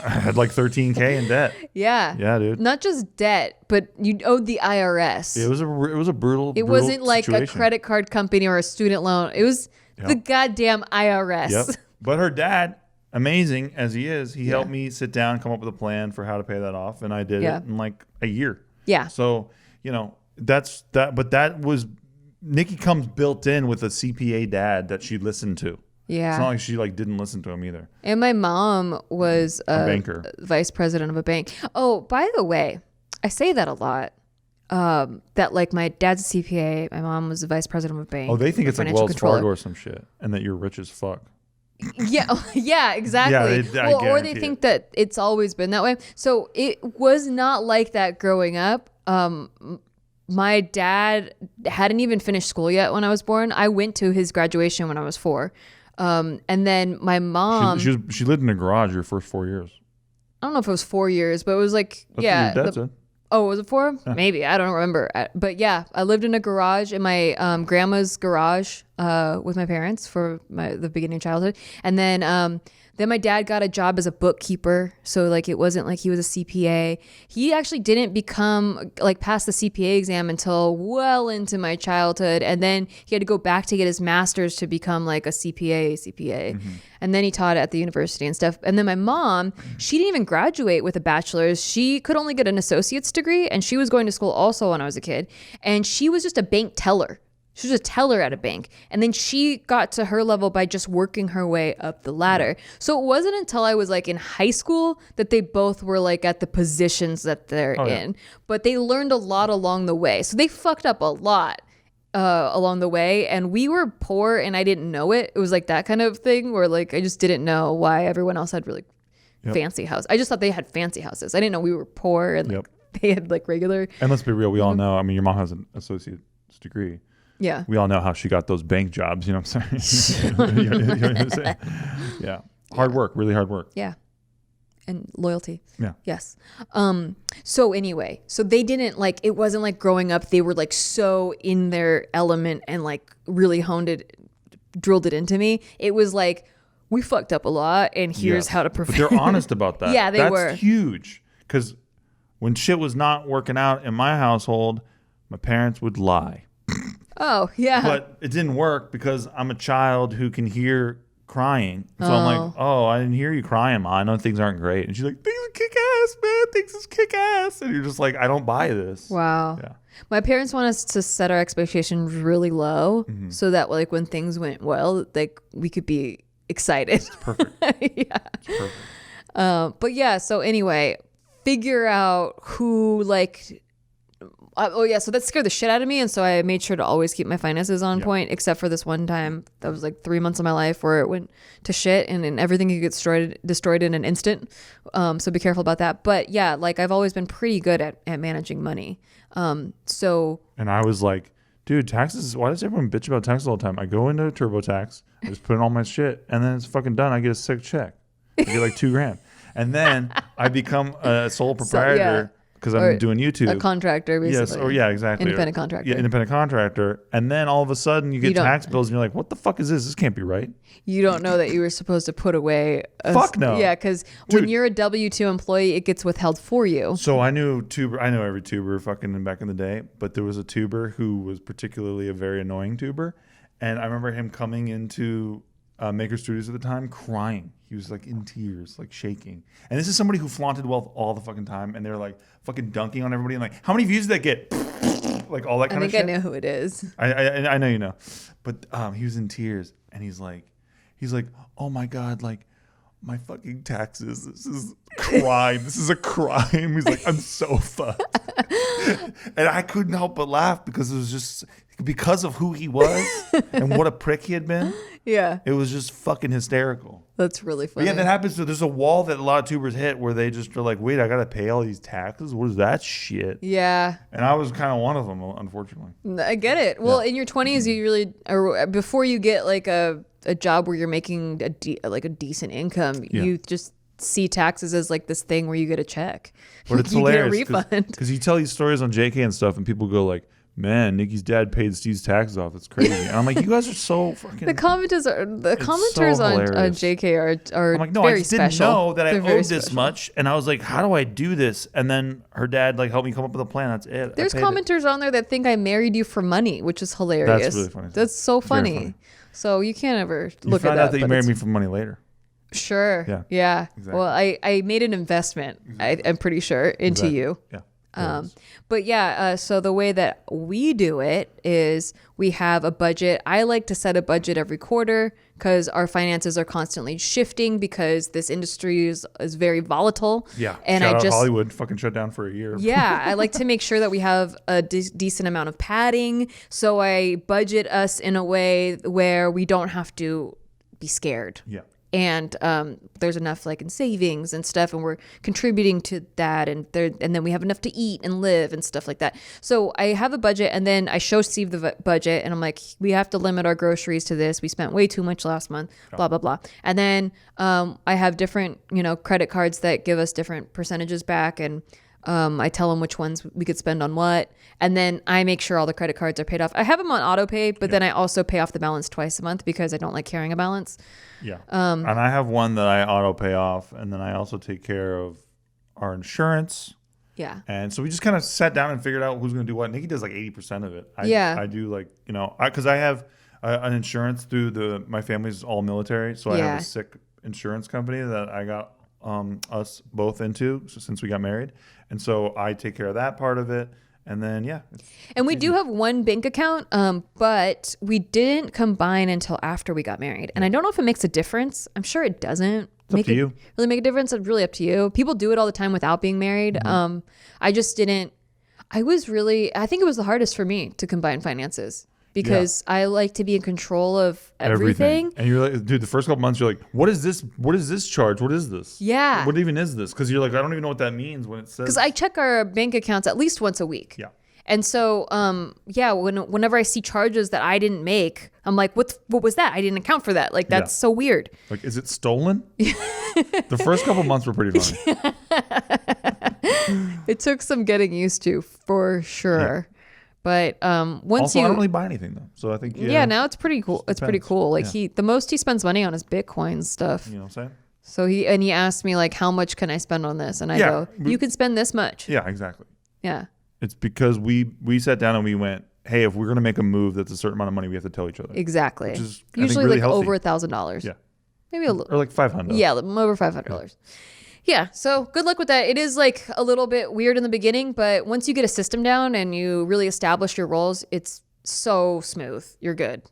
I had like $13K in debt. Yeah. Yeah, dude. Not just debt, but you owed the IRS. It was a brutal. It wasn't like situation. a credit card company or a student loan. It was the goddamn IRS. Yep. But her dad, amazing as he is, he helped me sit down, come up with a plan for how to pay that off, and I did it in like a year. Yeah. So that's that. But that was Nikki comes built in with a CPA dad that she listened to. Yeah. It's not like she like didn't listen to him either. And my mom was a banker, vice president of a bank. Oh, by the way, I say that a lot. That like my dad's a CPA, my mom was the vice president of a bank. Oh, they think it's like Wells Fargo or some shit, and that you're rich as fuck. Yeah, exactly. Yeah, or they think that it's always been that way. So it was not like that growing up. My dad hadn't even finished school yet when I was born. I went to his graduation when I was 4. And then my mom... She lived in a garage your first 4 years. I don't know if it was 4 years, but it was like... That's what your dad said. Oh, was it 4? Yeah. Maybe. I don't remember. But yeah, I lived in a garage, in my grandma's garage with my parents for the beginning of childhood. And then my dad got a job as a bookkeeper. So like it wasn't like he was a CPA. He actually didn't pass the CPA exam until well into my childhood. And then he had to go back to get his master's to become like a CPA. Mm-hmm. And then he taught at the university and stuff. And then my mom, she didn't even graduate with a bachelor's. She could only get an associate's degree. And she was going to school also when I was a kid. And she was just a bank teller. She was a teller at a bank. And then she got to her level by just working her way up the ladder. So it wasn't until I was like in high school that they both were like at the positions that they're in. But they learned a lot along the way. So they fucked up a lot along the way. And we were poor and I didn't know it. It was like that kind of thing where like I just didn't know why everyone else had really fancy houses. I just thought they had fancy houses. I didn't know we were poor and like, they had like regular. And let's be real. We all know. I mean, your mom has an associate's degree. Yeah. We all know how she got those bank jobs. You know what I'm saying? you know what I'm saying? Yeah. Hard work. Really hard work. Yeah. And loyalty. Yeah. Yes. So anyway, so they didn't like, it wasn't like growing up, they were like so in their element and like really drilled it into me. It was like, we fucked up a lot and here's how to prevent. But they're honest about that. Yeah, they were. That's huge. Because when shit was not working out in my household, my parents would lie. Oh, yeah. But it didn't work because I'm a child who can hear crying. So I'm like, oh, I didn't hear you crying, Ma. I know things aren't great. And she's like, things are kick ass, man. Things is kick ass. And you're just like, I don't buy this. Wow. Yeah. My parents want us to set our expectations really low so that like when things went well, like we could be excited. It's perfect. Yeah. It's perfect. But yeah, so anyway, figure out who like... so that scared the shit out of me, and so I made sure to always keep my finances on point, except for this one time that was like 3 months of my life where it went to shit and everything could get destroyed in an instant. So be careful about that. But yeah, like I've always been pretty good at managing money. And I was like, dude, taxes, why does everyone bitch about taxes all the time? I go into TurboTax, I just put in all my shit, and then it's fucking done. I get a sick check. I get like $2,000. And then I become a sole proprietor. because I'm doing YouTube. A contractor, basically. Yes, or yeah, exactly. Independent contractor. Yeah, independent contractor. And then all of a sudden you get tax bills and you're like, what the fuck is this? This can't be right. You don't know that you were supposed to put away. Fuck no. Yeah, because when you're a W-2 employee, it gets withheld for you. So I know every tuber fucking back in the day, but there was a tuber who was particularly a very annoying tuber. And I remember him coming into Maker Studios at the time crying. He was like in tears, like shaking. And this is somebody who flaunted wealth all the fucking time. And they're like fucking dunking on everybody and like, how many views did that get? Like all that kind of shit. I think I know who it is. I know you know. But he was in tears and he's like, oh my God, like my fucking taxes. This is crime. This is a crime. He's like, I'm so fucked. And I couldn't help but laugh because it was just because of who he was and what a prick he had been. Yeah. It was just fucking hysterical. That's really funny. But yeah, that happens. So there's a wall that a lot of tubers hit where they just are like, wait, I got to pay all these taxes? What is that shit? Yeah. And I was kind of one of them, unfortunately. I get it. Well, in your 20s, you really, or before you get like a job where you're making a decent income, you just see taxes as like this thing where you get a check. But it's you hilarious. Get a refund. Because you tell these stories on JK and stuff and people go like, man, Nikki's dad paid Steve's taxes off. It's crazy. And I'm like, you guys are so fucking... The commenters on JK are I'm like, no, very I just special. didn't know that I They're very owed this special. much. And I was like, how do I do this? And then her dad like helped me come up with a plan. That's it. There's commenters on there that think I married you for money, which is hilarious. That's really funny. That's so It's very funny. So you can't ever You look at found that. out that you married me for money later. Sure. Yeah. Exactly. Well, I made an investment, I'm pretty sure, into you. Yeah. But yeah, so the way that we do it is we have a budget. I like to set a budget every quarter because our finances are constantly shifting because this industry is very volatile. Yeah. And Shout out Hollywood fucking shut down for a year. Yeah. I like to make sure that we have a decent amount of padding. So I budget us in a way where we don't have to be scared. Yeah. And there's enough like in savings and stuff, and we're contributing to that, and then we have enough to eat and live and stuff like that. So I have a budget, and then I show Steve the budget, and I'm like, we have to limit our groceries to this. We spent way too much last month, blah blah blah. And then I have different credit cards that give us different percentages back, and I tell them which ones we could spend on what, and then I make sure all the credit cards are paid off. I have them on auto pay, but then I also pay off the balance twice a month because I don't like carrying a balance. Yeah. And I have one that I auto pay off, and then I also take care of our insurance. Yeah. And so we just kind of sat down and figured out who's going to do what. Nikki does like 80% of it. I do like, because I have an insurance through my family's all military. So I have a sick insurance company that I got us both into since we got married. And so I take care of that part of it. And then, and we do have one bank account, but we didn't combine until after we got married. And I don't know if it makes a difference. I'm sure it doesn't. It's up to you. Really make a difference. It's really up to you. People do it all the time without being married. Mm-hmm. I just didn't. I think it was the hardest for me to combine finances because I like to be in control of everything. And you're like, dude, the first couple months, you're like, what is this? What is this charge? What is this? Yeah. What even is this? Because you're like, I don't even know what that means when it says. Because I check our bank accounts at least once a week. Yeah. And so, whenever I see charges that I didn't make, I'm like, what was that? I didn't account for that. Like, that's so weird. Like, is it stolen? The first couple months were pretty funny. It took some getting used to, for sure. Yeah. But once I don't really buy anything though, so I think now it's pretty cool. It's pretty cool. Like the most he spends money on is Bitcoin stuff. You know what I'm saying? So he asked me like, how much can I spend on this? And I go, you can spend this much. Yeah, exactly. Yeah. It's because we sat down and we went, hey, if we're gonna make a move that's a certain amount of money, we have to tell each other. Exactly. Which is, usually really like healthy. over $1,000. Yeah. Maybe a little. Or like $500. Yeah, over $500. Yeah, so good luck with that. It is like a little bit weird in the beginning, but once you get a system down and you really establish your roles, it's so smooth. You're good.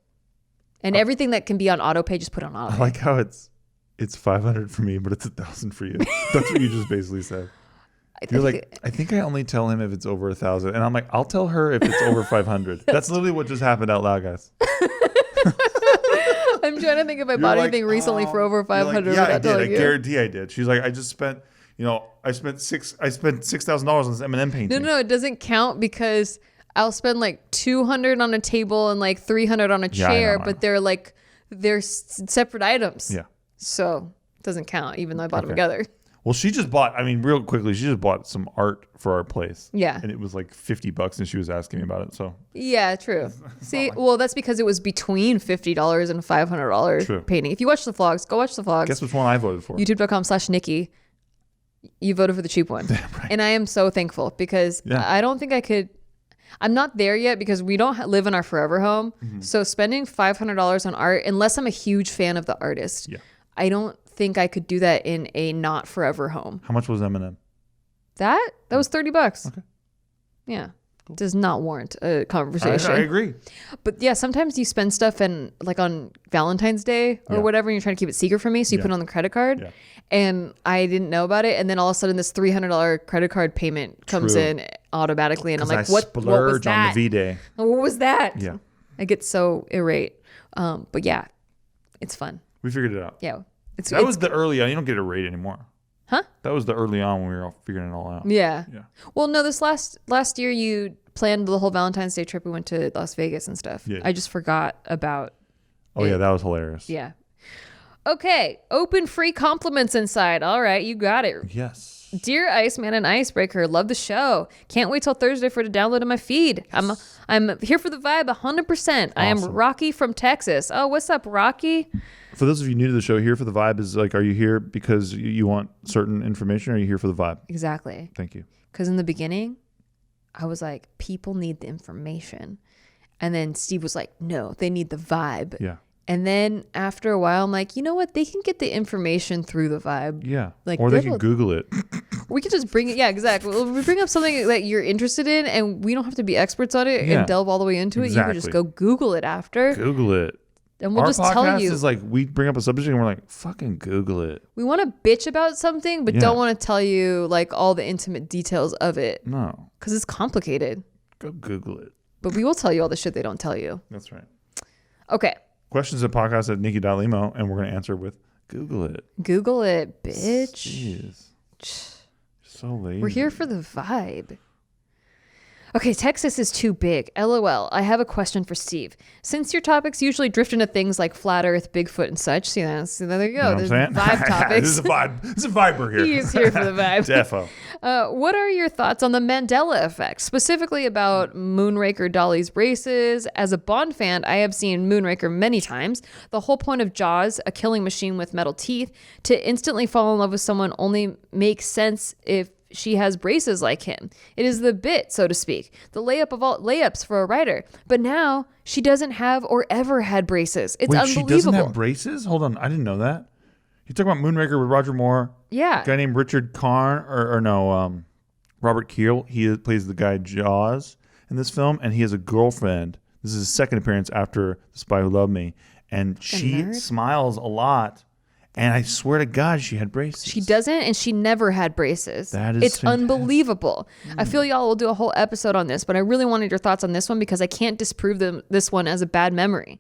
And everything that can be on auto pay, just put on auto pay. I like how it's 500 for me, but it's 1,000 for you. That's what you just basically said. You're like, I think I only tell him if it's over 1,000. And I'm like, I'll tell her if it's over 500. That's literally what just happened out loud, guys. I'm trying to think if I bought anything recently for over 500. Like, yeah, I did. I guarantee I did. She's like, I just spent, I spent $6,000 on this M&M painting. No, it doesn't count because I'll spend like $200 on a table and like $300 on a chair, but they're separate items. Yeah. So it doesn't count, even though I bought them together. Well, she just bought, I mean, real quickly, she just bought some art for our place. Yeah. And it was like $50 and she was asking me about it. So Yeah, true. See, well, that's because it was between $50 and $500 True. painting. If you watch the vlogs, go watch the vlogs. Guess which one I voted for? YouTube.com/Nikki. You voted for the cheap one. Right. And I am so thankful because I don't think I could. I'm not there yet because we don't live in our forever home. Mm-hmm. So spending $500 on art, unless I'm a huge fan of the artist, I don't think I could do that in a not forever home. How much was Eminem? That was $30. Okay. Yeah. Does not warrant a conversation. I agree. But yeah, sometimes you spend stuff and like on Valentine's Day or whatever, and you're trying to keep it secret from me. So you put it on the credit card. Yeah. And I didn't know about it. And then all of a sudden this $300 credit card payment comes in automatically. And I'm like, what was that? On the V-Day. What was that? Yeah. I get so irate. But yeah, it's fun. We figured it out. Yeah. That was the early on. You don't get a rate anymore. Huh? That was the early on when we were all figuring it all out. Yeah. Well, no, this last year you planned the whole Valentine's Day trip. We went to Las Vegas and stuff. Yeah. I just forgot about yeah, that was hilarious. Yeah. Okay. Open free compliments inside. All right. You got it. Yes. Dear Iceman and Icebreaker, love the show. Can't wait till Thursday for it to download in my feed. Yes. I'm here for the vibe 100%. Awesome. I am Rocky from Texas. Oh, what's up, Rocky? For those of you new to the show, here for the vibe is like, are you here because you want certain information, or are you here for the vibe? Exactly. Thank you. Because in the beginning, I was like, people need the information. And then Steve was like, no, they need the vibe. Yeah. And then after a while, I'm like, you know what? They can get the information through the vibe. Yeah. Like, or they can Google it. We can just bring it. Yeah, exactly. We bring up something that you're interested in, and we don't have to be experts on it and delve all the way into it. Exactly. You can just go Google it after. Google it. And we'll just tell you. Our podcast is like, we bring up a subject and we're like, fucking Google it. We want to bitch about something, but don't want to tell you like all the intimate details of it. No. Because it's complicated. Go Google it. But we will tell you all the shit they don't tell you. That's right. Okay. Questions at podcast at Nikki.Limo, and we're going to answer with Google it. Google it, bitch. Jeez. So lazy. We're here for the vibe. Okay, Texas is too big. LOL. I have a question for Steve. Since your topics usually drift into things like flat Earth, Bigfoot, and such, see that? So there you go. There's vibe topics. This is a vibe. This is a viber here. He's here for the vibe. Defo. What are your thoughts on the Mandela effect, specifically about Moonraker Dolly's braces? As a Bond fan, I have seen Moonraker many times. The whole point of Jaws, a killing machine with metal teeth, to instantly fall in love with someone only makes sense if she has braces like him. It is the bit, so to speak, the layup of all layups for a writer. But now she doesn't have or ever had braces. It's unbelievable. She doesn't have braces? Hold on, I didn't know that. You talking about Moonraker with Roger Moore? Yeah. A guy named Richard Karn, or no, Robert Keel. He plays the guy Jaws in this film, and he has a girlfriend. This is his second appearance after The Spy Who Loved Me, and she smiles a lot. And I swear to God, she had braces. She doesn't, and she never had braces. It's unbelievable. I feel y'all will do a whole episode on this, but I really wanted your thoughts on this one because I can't disprove this one as a bad memory.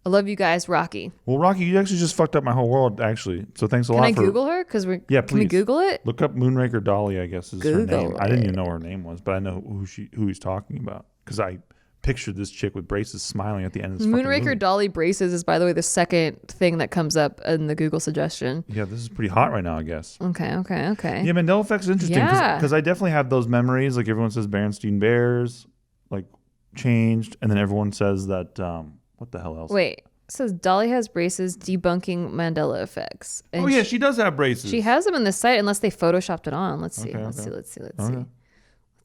I love you guys, Rocky. Well, Rocky, you actually just fucked up my whole world, actually. So thanks a lot. Can I Google her? Can we Google it? Look up Moonraker Dolly, I guess is her name. I didn't even know what her name was, but I know who he's talking about because I pictured this chick with braces smiling at the end of this Moonraker Dolly braces is, by the way, the second thing that comes up in the Google suggestion. Yeah, this is pretty hot right now, I guess. Okay. Yeah, Mandela effect's interesting because I definitely have those memories. Like everyone says Berenstain Bears, like changed, and then everyone says that, what the hell else? Wait, it says Dolly has braces debunking Mandela effects. And yeah, she does have braces. She has them in the site unless they photoshopped it on. Let's see. Let's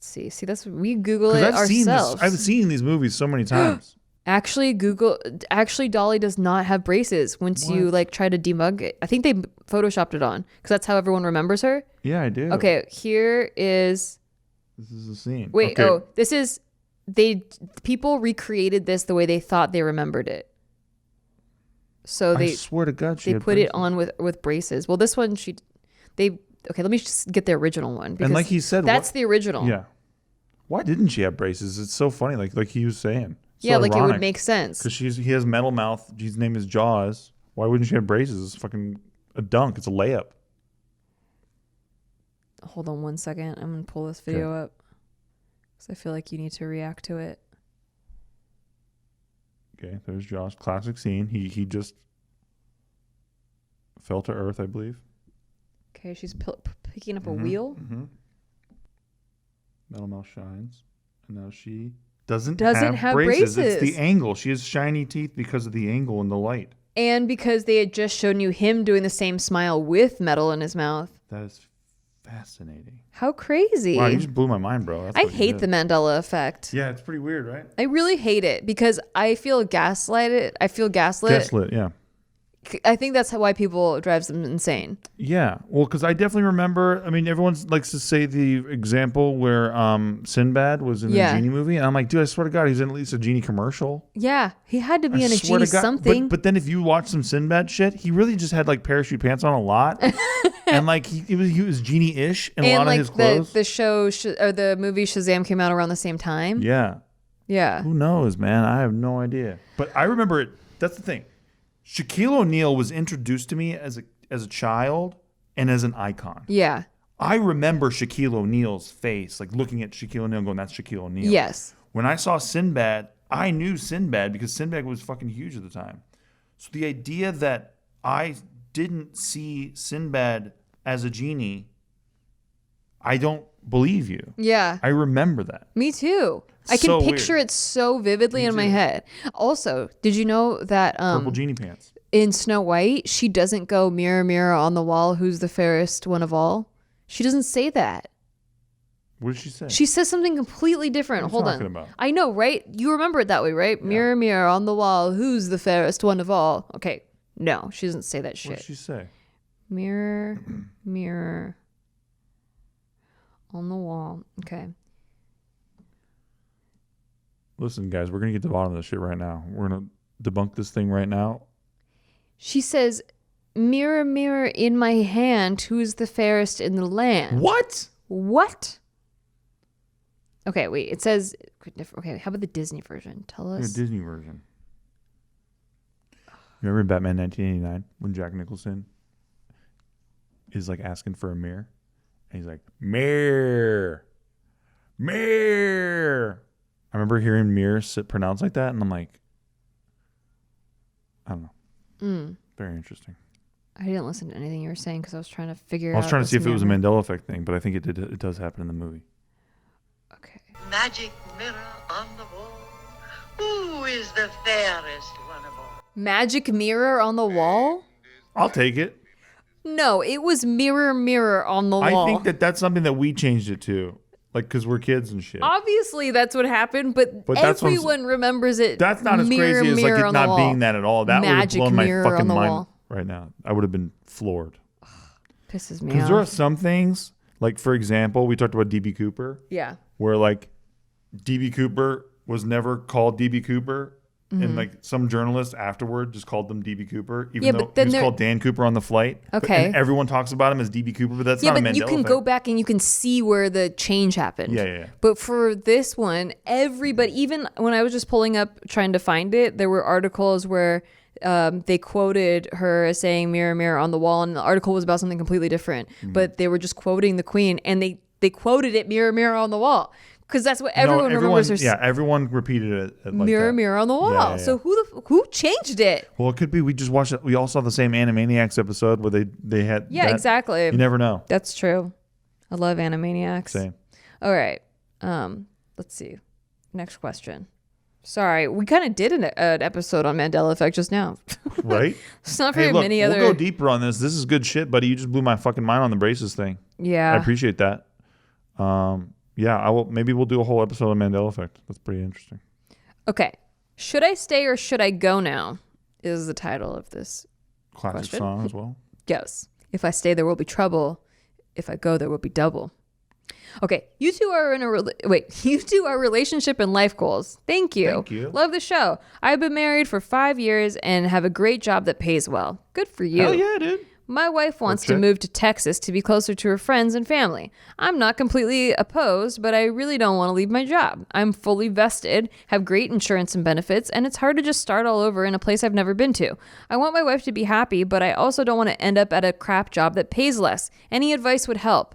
see. See, that's we Google it ourselves. I've seen these movies so many times. Actually, Dolly does not have braces once you like try to debug it. I think they photoshopped it on because that's how everyone remembers her. Yeah, I do. Okay, here is. This is the scene. Wait, this is people recreated this the way they thought they remembered it. So I swear to God, they put it on with braces. Well, this one okay, let me just get the original one. And like he said, that's the original. Yeah. Why didn't she have braces? It's so funny. Like he was saying. So ironic, it would make sense. Because he has metal mouth. His name is Jaws. Why wouldn't she have braces? It's fucking a dunk. It's a layup. Hold on one second. I'm going to pull this video up. Because I feel like you need to react to it. Okay, there's Jaws. Classic scene. He just fell to earth, I believe. Okay, she's picking up a wheel. Mm-hmm. Metal Mouth shines. And now she doesn't have braces. It's the angle. She has shiny teeth because of the angle in the light. And because they had just shown you him doing the same smile with metal in his mouth. That is fascinating. How crazy. Wow, you just blew my mind, bro. I hate the Mandela effect. Yeah, it's pretty weird, right? I really hate it because I feel gaslighted. I feel gaslit. Gaslit, yeah. I think that's why people drives them insane. Yeah. Well, because I definitely remember, I mean, everyone likes to say the example where Sinbad was in the Genie movie. And I'm like, dude, I swear to God, he's in at least a Genie commercial. Yeah. He had to be in a Genie something. But then if you watch some Sinbad shit, he really just had like parachute pants on a lot. And like he was Genie-ish in a lot of his clothes. The show or the movie Shazam came out around the same time. Yeah. Yeah. Who knows, man? I have no idea. But I remember it. That's the thing. Shaquille O'Neal was introduced to me as a child and as an icon. Yeah. I remember Shaquille O'Neal's face, like looking at Shaquille O'Neal going, that's Shaquille O'Neal. Yes. When I saw Sinbad, I knew Sinbad because Sinbad was fucking huge at the time. So the idea that I didn't see Sinbad as a genie, I don't believe you. Yeah. I remember that. Me too. I can picture it so vividly in my head. Also, did you know that Purple genie pants. In Snow White, she doesn't go mirror, mirror on the wall, who's the fairest one of all? She doesn't say that. What did she say? She says something completely different. What are you Hold talking on. about? I know, right? You remember it that way, right? Yeah. Mirror, mirror on the wall, who's the fairest one of all? Okay. No, she doesn't say that shit. What did she say? Mirror, mirror on the wall. Okay. Listen, guys, we're going to get to the bottom of this shit right now. We're going to debunk this thing right now. She says, mirror, mirror in my hand, who's the fairest in the land? What? What? Okay, wait. It says, okay, how about the Disney version? Tell us. The Disney version. You remember in Batman 1989 when Jack Nicholson is like asking for a mirror? And he's like, mirror, mirror. I remember hearing mirror pronounced like that, and I'm like, I don't know. Very interesting. I didn't listen to anything you were saying because I was trying to figure out. I was trying to see if it was a Mandela effect thing, but I think it does happen in the movie. Okay. Magic mirror on the wall. Who is the fairest one of all? Magic mirror on the wall? I'll take it. No, it was mirror, mirror on the wall. I think that's something that we changed it to. Like, because we're kids and shit. Obviously, that's what happened, but everyone remembers it. That's not as mirror, crazy as like it not being that at all. That would have blown my fucking mind right now. I would have been floored. Pisses me off. Because there are some things, like for example, we talked about DB Cooper. Yeah. Where like DB Cooper was never called DB Cooper. And like some journalists afterward just called them DB Cooper, even though he was called Dan Cooper on the flight. Okay. And everyone talks about him as DB Cooper, but that's not a Mandela effect. Yeah, but you can go back and you can see where the change happened. Yeah. But for this one, everybody, even when I was just pulling up trying to find it, there were articles where they quoted her as saying mirror, mirror on the wall, and the article was about something completely different. But they were just quoting the queen, and they quoted it mirror, mirror on the wall. Because that's what everyone remembers. Yeah, everyone repeated it. Like mirror, that. mirror on the wall. Yeah. So who changed it? Well, it could be we just watched it. We all saw the same Animaniacs episode where they had. Yeah, exactly. You never know. That's true. I love Animaniacs. Same. All right. Let's see. Next question. Sorry, we kind of did an episode on Mandela Effect just now. Right? It's not very many other. We'll go deeper on this. This is good shit, buddy. You just blew my fucking mind on the braces thing. Yeah. I appreciate that. Yeah, I will. Maybe we'll do a whole episode on Mandela Effect. That's pretty interesting. Okay. Should I stay or should I go now? Is the title of this classic question. Song as well. Yes. If I stay, there will be trouble. If I go, there will be double. Okay, you two are in you two are relationship and life goals. Thank you. Thank you. Love the show. I've been married for 5 years and have a great job that pays well. Good for you. Hell yeah, dude. My wife wants to move to Texas to be closer to her friends and family. I'm not completely opposed, but I really don't want to leave my job. I'm fully vested, have great insurance and benefits, and it's hard to just start all over in a place I've never been to. I want my wife to be happy, but I also don't want to end up at a crap job that pays less. Any advice would help.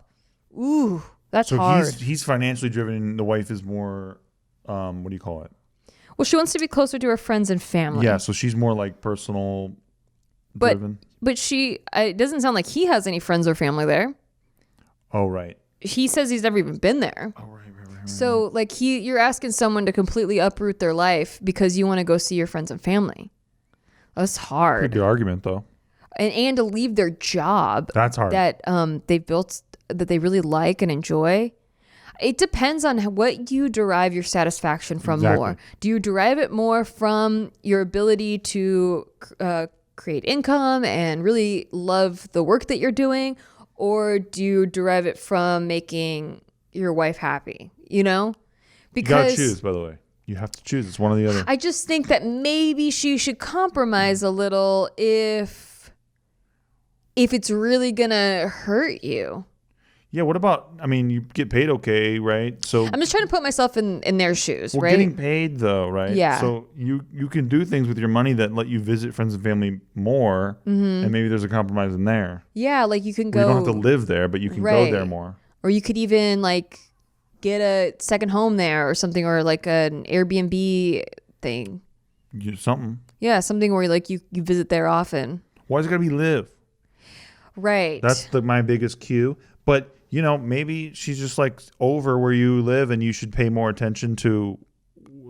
Ooh, that's hard. So he's financially driven and the wife is more, what do you call it? Well, she wants to be closer to her friends and family. Yeah, so she's more like personal driven. But it doesn't sound like he has any friends or family there. Oh, right. He says he's never even been there. Oh, right. So like you're asking someone to completely uproot their life because you want to go see your friends and family. That's hard. Pretty good argument, though. And to leave their job. That's hard. That they've built, that they really like and enjoy. It depends on what you derive your satisfaction from more. Do you derive it more from your ability to create income and really love the work that you're doing? Or do you derive it from making your wife happy? You know? Because you gotta choose, by the way. You have to choose. It's one or the other. I just think that maybe she should compromise a little if it's really gonna hurt you. Yeah, what about, I mean, you get paid okay, right? So I'm just trying to put myself in their shoes, right? Getting paid though, right? Yeah. So you can do things with your money that let you visit friends and family more, and maybe there's a compromise in there. Yeah, like you can go. You don't have to live there, but you can go there more. Or you could even like get a second home there or something, or like an Airbnb thing. Something. Yeah, something where like you visit there often. Why is it gotta be live? Right. That's my biggest cue. But maybe she's just like over where you live, and you should pay more attention to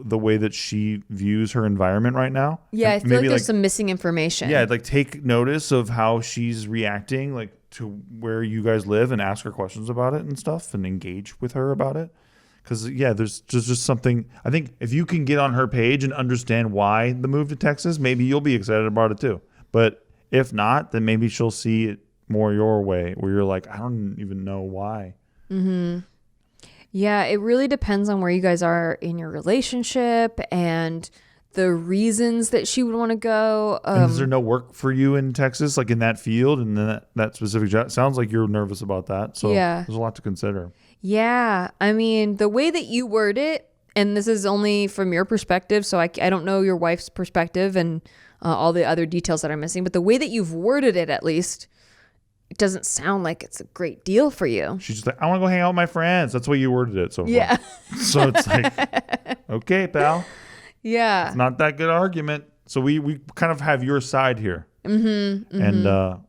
the way that she views her environment right now. Yeah, and I feel like there's some missing information. Yeah, like take notice of how she's reacting, like to where you guys live, and ask her questions about it and stuff, and engage with her about it. Because there's just something. I think if you can get on her page and understand why the move to Texas, maybe you'll be excited about it too. But if not, then maybe she'll see it more your way, where you're like, I don't even know why. Mm-hmm. Yeah, it really depends on where you guys are in your relationship and the reasons that she would want to go. And is there no work for you in Texas, like in that field and that specific job? Sounds like you're nervous about that. So there's a lot to consider. Yeah, I mean, the way that you word it, and this is only from your perspective, so I don't know your wife's perspective and all the other details that I'm missing, but the way that you've worded it, at least, it doesn't sound like it's a great deal for you. She's just like, I want to go hang out with my friends. That's the way you worded it so far. Yeah. So it's like, okay, pal. Yeah. It's not that good argument. So we kind of have your side here. Mm-hmm. And I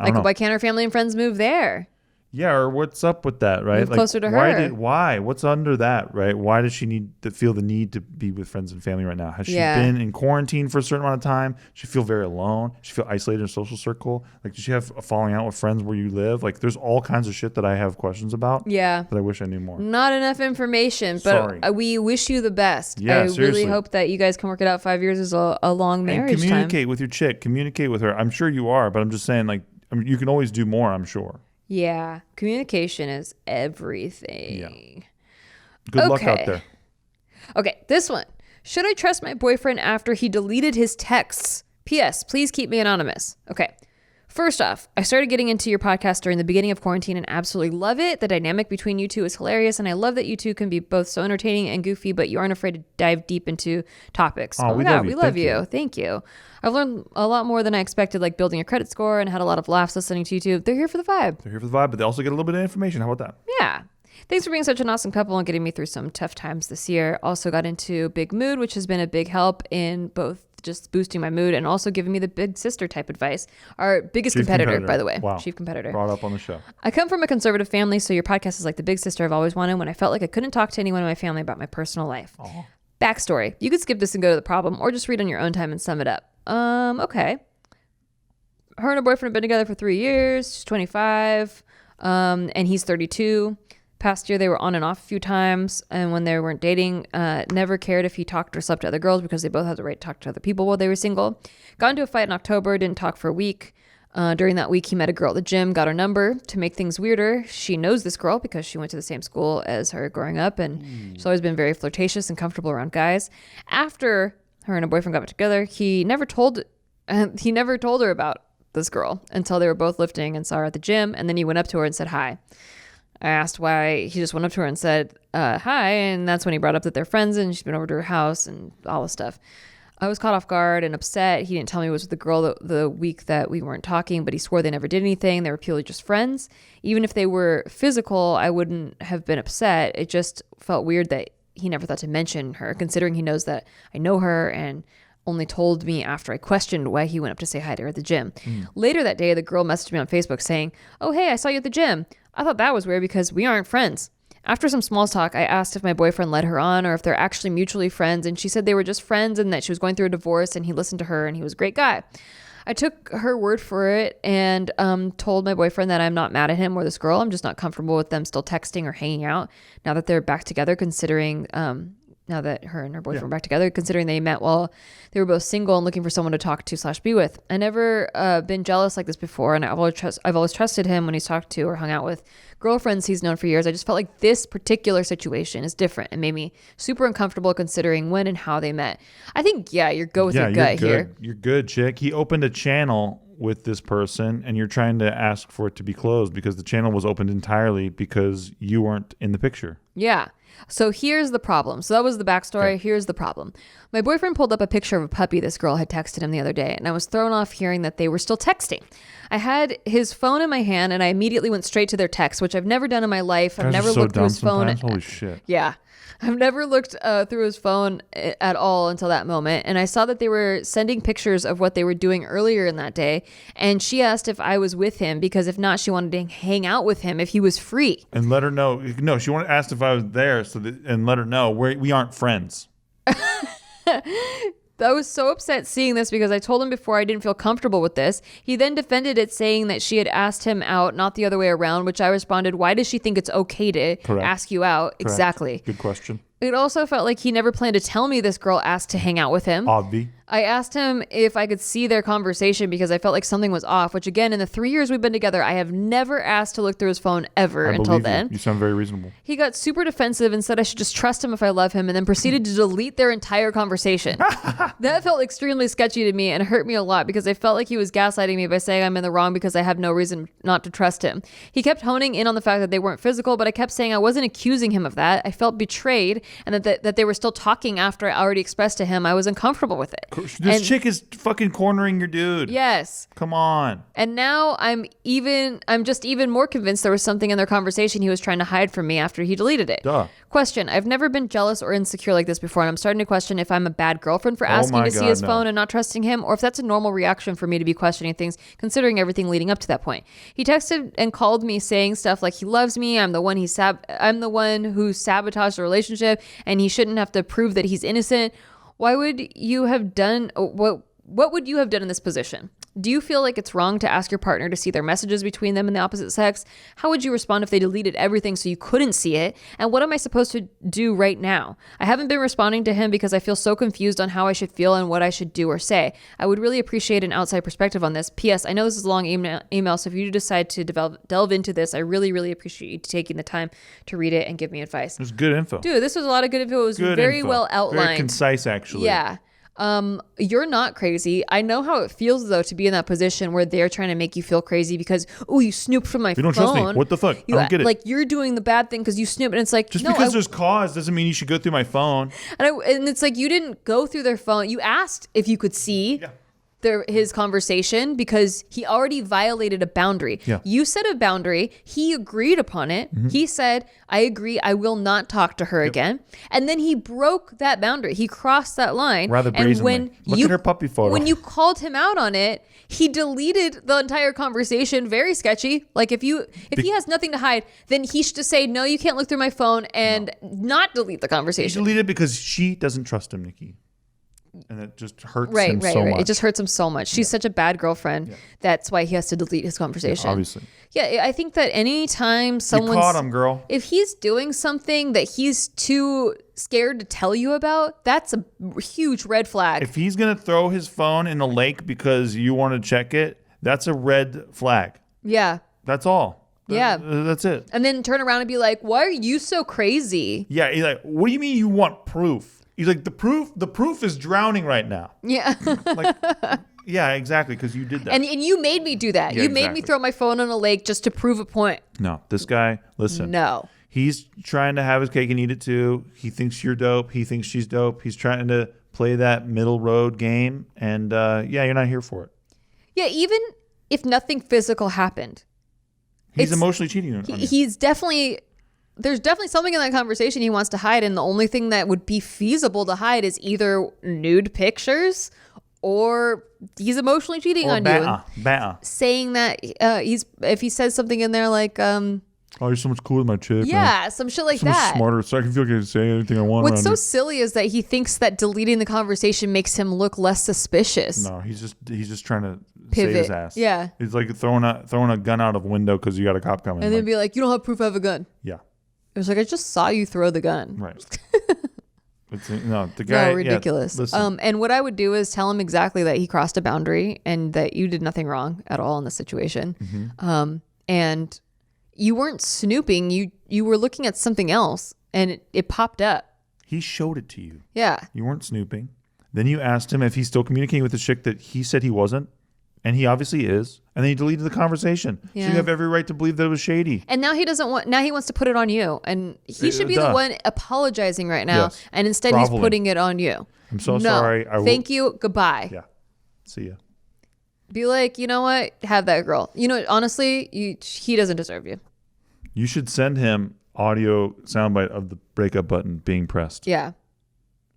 don't know. Why can't her family and friends move there? Yeah, or what's up with that, right? Move closer to her. Why? What's under that, right? Why does she need to feel the need to be with friends and family right now? Has she been in quarantine for a certain amount of time? Does she feel very alone? Does she feel isolated in a social circle? Like, does she have a falling out with friends where you live? Like, there's all kinds of shit that I have questions about. Yeah. That I wish I knew more. Not enough information, but we wish you the best. Yeah, I seriously. really hope that you guys can work it out. 5 years is a long marriage and communicate with your chick. Communicate with her. I'm sure you are, but I'm just saying, like, you can always do more, I'm sure. Yeah, communication is everything. Yeah. Good luck out there. Okay, this one. Should I trust my boyfriend after he deleted his texts? P.S. Please keep me anonymous. Okay. First off, I started getting into your podcast during the beginning of quarantine and absolutely love it. The dynamic between you two is hilarious, and I love that you two can be both so entertaining and goofy, but you aren't afraid to dive deep into topics. Oh, we love you. Thank you. I've learned a lot more than I expected, like building a credit score, and had a lot of laughs listening to you two. They're here for the vibe. But they also get a little bit of information. How about that? Yeah. Thanks for being such an awesome couple and getting me through some tough times this year. Also got into Big Mood, which has been a big help in both just boosting my mood and also giving me the big sister type advice. Our biggest competitor, by the way. Wow. Chief competitor. Brought up on the show. I come from a conservative family, so your podcast is like the big sister I've always wanted when I felt like I couldn't talk to anyone in my family about my personal life. Aww. Backstory. You could skip this and go to the problem or just read on your own time and sum it up. Okay. Her and her boyfriend have been together for 3 years. She's 25, and he's 32. Past year, they were on and off a few times, and when they weren't dating, never cared if he talked or slept to other girls because they both had the right to talk to other people while they were single. Got into a fight in October, didn't talk for a week. During that week, he met a girl at the gym, got her number. To make things weirder, she knows this girl because she went to the same school as her growing up, and she's always been very flirtatious and comfortable around guys. After her and her boyfriend got back together, he never told her about this girl until they were both lifting and saw her at the gym, and then he went up to her and said hi. I asked why. He just went up to her and said hi, and that's when he brought up that they're friends and she's been over to her house and all this stuff. I was caught off guard and upset. He didn't tell me it was with the girl the week that we weren't talking, but he swore they never did anything. They were purely just friends. Even if they were physical, I wouldn't have been upset. It just felt weird that he never thought to mention her, considering he knows that I know her and only told me after I questioned why he went up to say hi to her at the gym. Later that day, the girl messaged me on Facebook saying, "Oh, hey, I saw you at the gym. I thought that was weird because we aren't friends." After some small talk, I asked if my boyfriend led her on or if they're actually mutually friends, and she said they were just friends and that she was going through a divorce and he listened to her and he was a great guy. I took her word for it and told my boyfriend that I'm not mad at him or this girl. I'm just not comfortable with them still texting or hanging out now that they're back together, considering now that her and her boyfriend are back together, considering they met while they were both single and looking for someone to talk to / be with. I never been jealous like this before, and I've always trusted him when he's talked to or hung out with girlfriends he's known for years. I just felt like this particular situation is different and made me super uncomfortable considering when and how they met. I think, you go with your gut here. You're good, chick. He opened a channel with this person and you're trying to ask for it to be closed because the channel was opened entirely because you weren't in the picture. Yeah. So here's the problem. So that was the backstory. Okay. Here's the problem. My boyfriend pulled up a picture of a puppy this girl had texted him the other day, and I was thrown off hearing that they were still texting. I had his phone in my hand, and I immediately went straight to their text, which I've never done in my life. I've never looked through his phone. Holy shit. Yeah. I've never looked through his phone at all until that moment. And I saw that they were sending pictures of what they were doing earlier in that day. And she asked if I was with him because if not, she wanted to hang out with him if he was free. And let her know. No, she wanted to ask if I was there and let her know we aren't friends. I was so upset seeing this because I told him before I didn't feel comfortable with this. He then defended it, saying that she had asked him out, not the other way around, which I responded, why does she think it's okay to ask you out? Correct. Exactly. Good question. It also felt like he never planned to tell me this girl asked to hang out with him. Obvi. I asked him if I could see their conversation because I felt like something was off, which again, in the 3 years we've been together, I have never asked to look through his phone ever until then. You sound very reasonable. He got super defensive and said I should just trust him if I love him, and then proceeded to delete their entire conversation. That felt extremely sketchy to me and hurt me a lot because I felt like he was gaslighting me by saying I'm in the wrong because I have no reason not to trust him. He kept honing in on the fact that they weren't physical, but I kept saying I wasn't accusing him of that. I felt betrayed, and that they were still talking after I already expressed to him I was uncomfortable with it. This chick is fucking cornering your dude. Yes. Come on. And now I'm just even more convinced there was something in their conversation he was trying to hide from me after he deleted it. Duh. Question. I've never been jealous or insecure like this before, and I'm starting to question if I'm a bad girlfriend for asking to see his phone and not trusting him, or if that's a normal reaction for me to be questioning things, considering everything leading up to that point. He texted and called me saying stuff like he loves me, I'm the one who sabotaged the relationship, and he shouldn't have to prove that he's innocent. What would you have done in this position? Do you feel like it's wrong to ask your partner to see their messages between them and the opposite sex? How would you respond if they deleted everything so you couldn't see it? And what am I supposed to do right now? I haven't been responding to him because I feel so confused on how I should feel and what I should do or say. I would really appreciate an outside perspective on this. P.S. I know this is a long email, so if you do decide to delve into this, I really, really appreciate you taking the time to read it and give me advice. It was good info. Dude, this was a lot of good info. It was very well outlined. Very concise, actually. Yeah. You're not crazy. I know how it feels though to be in that position where they're trying to make you feel crazy because you snooped from my phone. You don't trust me. What the fuck? I don't get it. Like you're doing the bad thing because you snooped, and it's like just because there's cause doesn't mean you should go through my phone. And it's like you didn't go through their phone. You asked if you could see. Yeah. His conversation because he already violated a boundary. Yeah. You set a boundary. He agreed upon it. Mm-hmm. He said, I agree. I will not talk to her again. And then he broke that boundary. He crossed that line. Rather brazenly. And Look at her puppy photo. When you called him out on it, he deleted the entire conversation. Very sketchy. Like if he has nothing to hide, then he should just say, no, you can't look through my phone and not delete the conversation. He deleted because she doesn't trust him, Nikki. And it just hurts him so much. It just hurts him so much. She's such a bad girlfriend. Yeah. That's why he has to delete his conversation. Yeah, obviously. Yeah, I think that anytime someone's... You caught him, girl. If he's doing something that he's too scared to tell you about, that's a huge red flag. If he's going to throw his phone in the lake because you want to check it, that's a red flag. Yeah. That's all. Yeah. That's it. And then turn around and be like, why are you so crazy? Yeah, he's like, what do you mean you want proof? He's like, the proof is drowning right now. Yeah. Yeah, exactly, because you did that. And you made me do that. Yeah, you made me throw my phone on a lake just to prove a point. No, this guy, listen. No. He's trying to have his cake and eat it too. He thinks you're dope. He thinks she's dope. He's trying to play that middle road game. And you're not here for it. Yeah, even if nothing physical happened. He's emotionally cheating on you. He's definitely there's definitely something in that conversation he wants to hide, and the only thing that would be feasible to hide is either nude pictures or he's emotionally cheating on you. Saying that if he says something in there like oh, you're so much cooler than my chick. Yeah, some shit like so much that. Smarter, so I can feel like I can say anything I want. What's so you. silly is that he thinks that deleting the conversation makes him look less suspicious. No, he's just trying to Pivot. save his ass. Yeah. He's like throwing a gun out of a window because you got a cop coming. And then be like, you don't have proof I have a gun. Yeah. It was like, I just saw you throw the gun. Right. The guy. No, ridiculous. Yeah, and what I would do is tell him exactly that he crossed a boundary and that you did nothing wrong at all in the situation. Mm-hmm. And you weren't snooping. You were looking at something else and it popped up. He showed it to you. Yeah. You weren't snooping. Then you asked him if he's still communicating with the chick that he said he wasn't. And he obviously is. And then he deleted the conversation. Yeah. So you have every right to believe that it was shady. And now he wants to put it on you. And he should be the one apologizing right now. Yes. And instead Groveling. he's putting it on you. I'm so sorry. Thank you. Goodbye. Yeah. See ya. Be like, you know what? Have that girl. You know, honestly, he doesn't deserve you. You should send him audio soundbite of the breakup button being pressed. Yeah.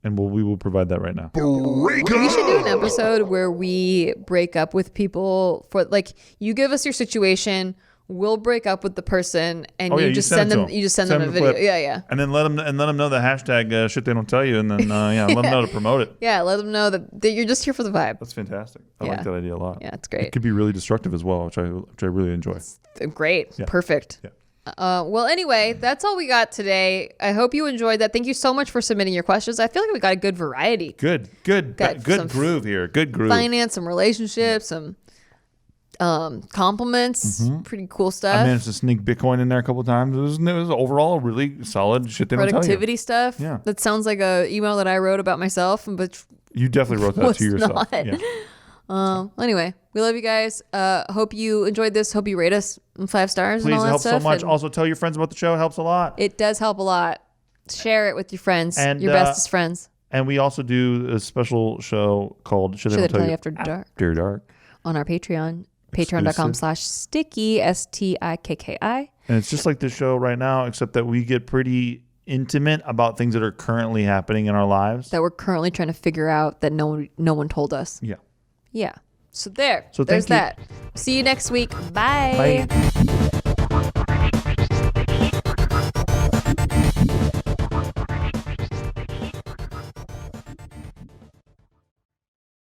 And we will provide that right now. We should do an episode where we break up with people for like you give us your situation, we'll break up with the person, and you just send them a video. Clip. Yeah. And then let them know the hashtag shit they don't tell you, and then let them know to promote it. Yeah, let them know that you're just here for the vibe. That's fantastic. I like that idea a lot. Yeah, it's great. It could be really destructive as well, which I really enjoy. It's great. Yeah. Perfect. Yeah. Well, anyway, that's all we got today. I hope you enjoyed that. Thank you so much for submitting your questions. I feel like we got a good variety. Good groove here. Good groove. Finance, some relationships, some compliments. Pretty cool stuff. I managed to sneak Bitcoin in there a couple of times. It was overall really solid shit they don't tell you. Productivity stuff. Yeah. That sounds like a email that I wrote about myself, but you definitely wrote that to yourself. Not. Yeah. Anyway, we love you guys. Hope you enjoyed this. Hope you rate us 5 stars. Please, and all that it helps stuff. so much. And Also, tell your friends about the show. It helps a lot. it does help a lot. Share it with your friends, And, your bestest friends. And we also do a special show called Should They Tell You After Dark After Dark on our Patreon. Patreon.com/sticky STIKKI. And it's just like the show right now, except that we get pretty intimate about things that are currently happening in our lives. That we're currently trying to figure out that no one told us. Yeah. Yeah. So there's thank you. that. See you next week. Bye. Bye.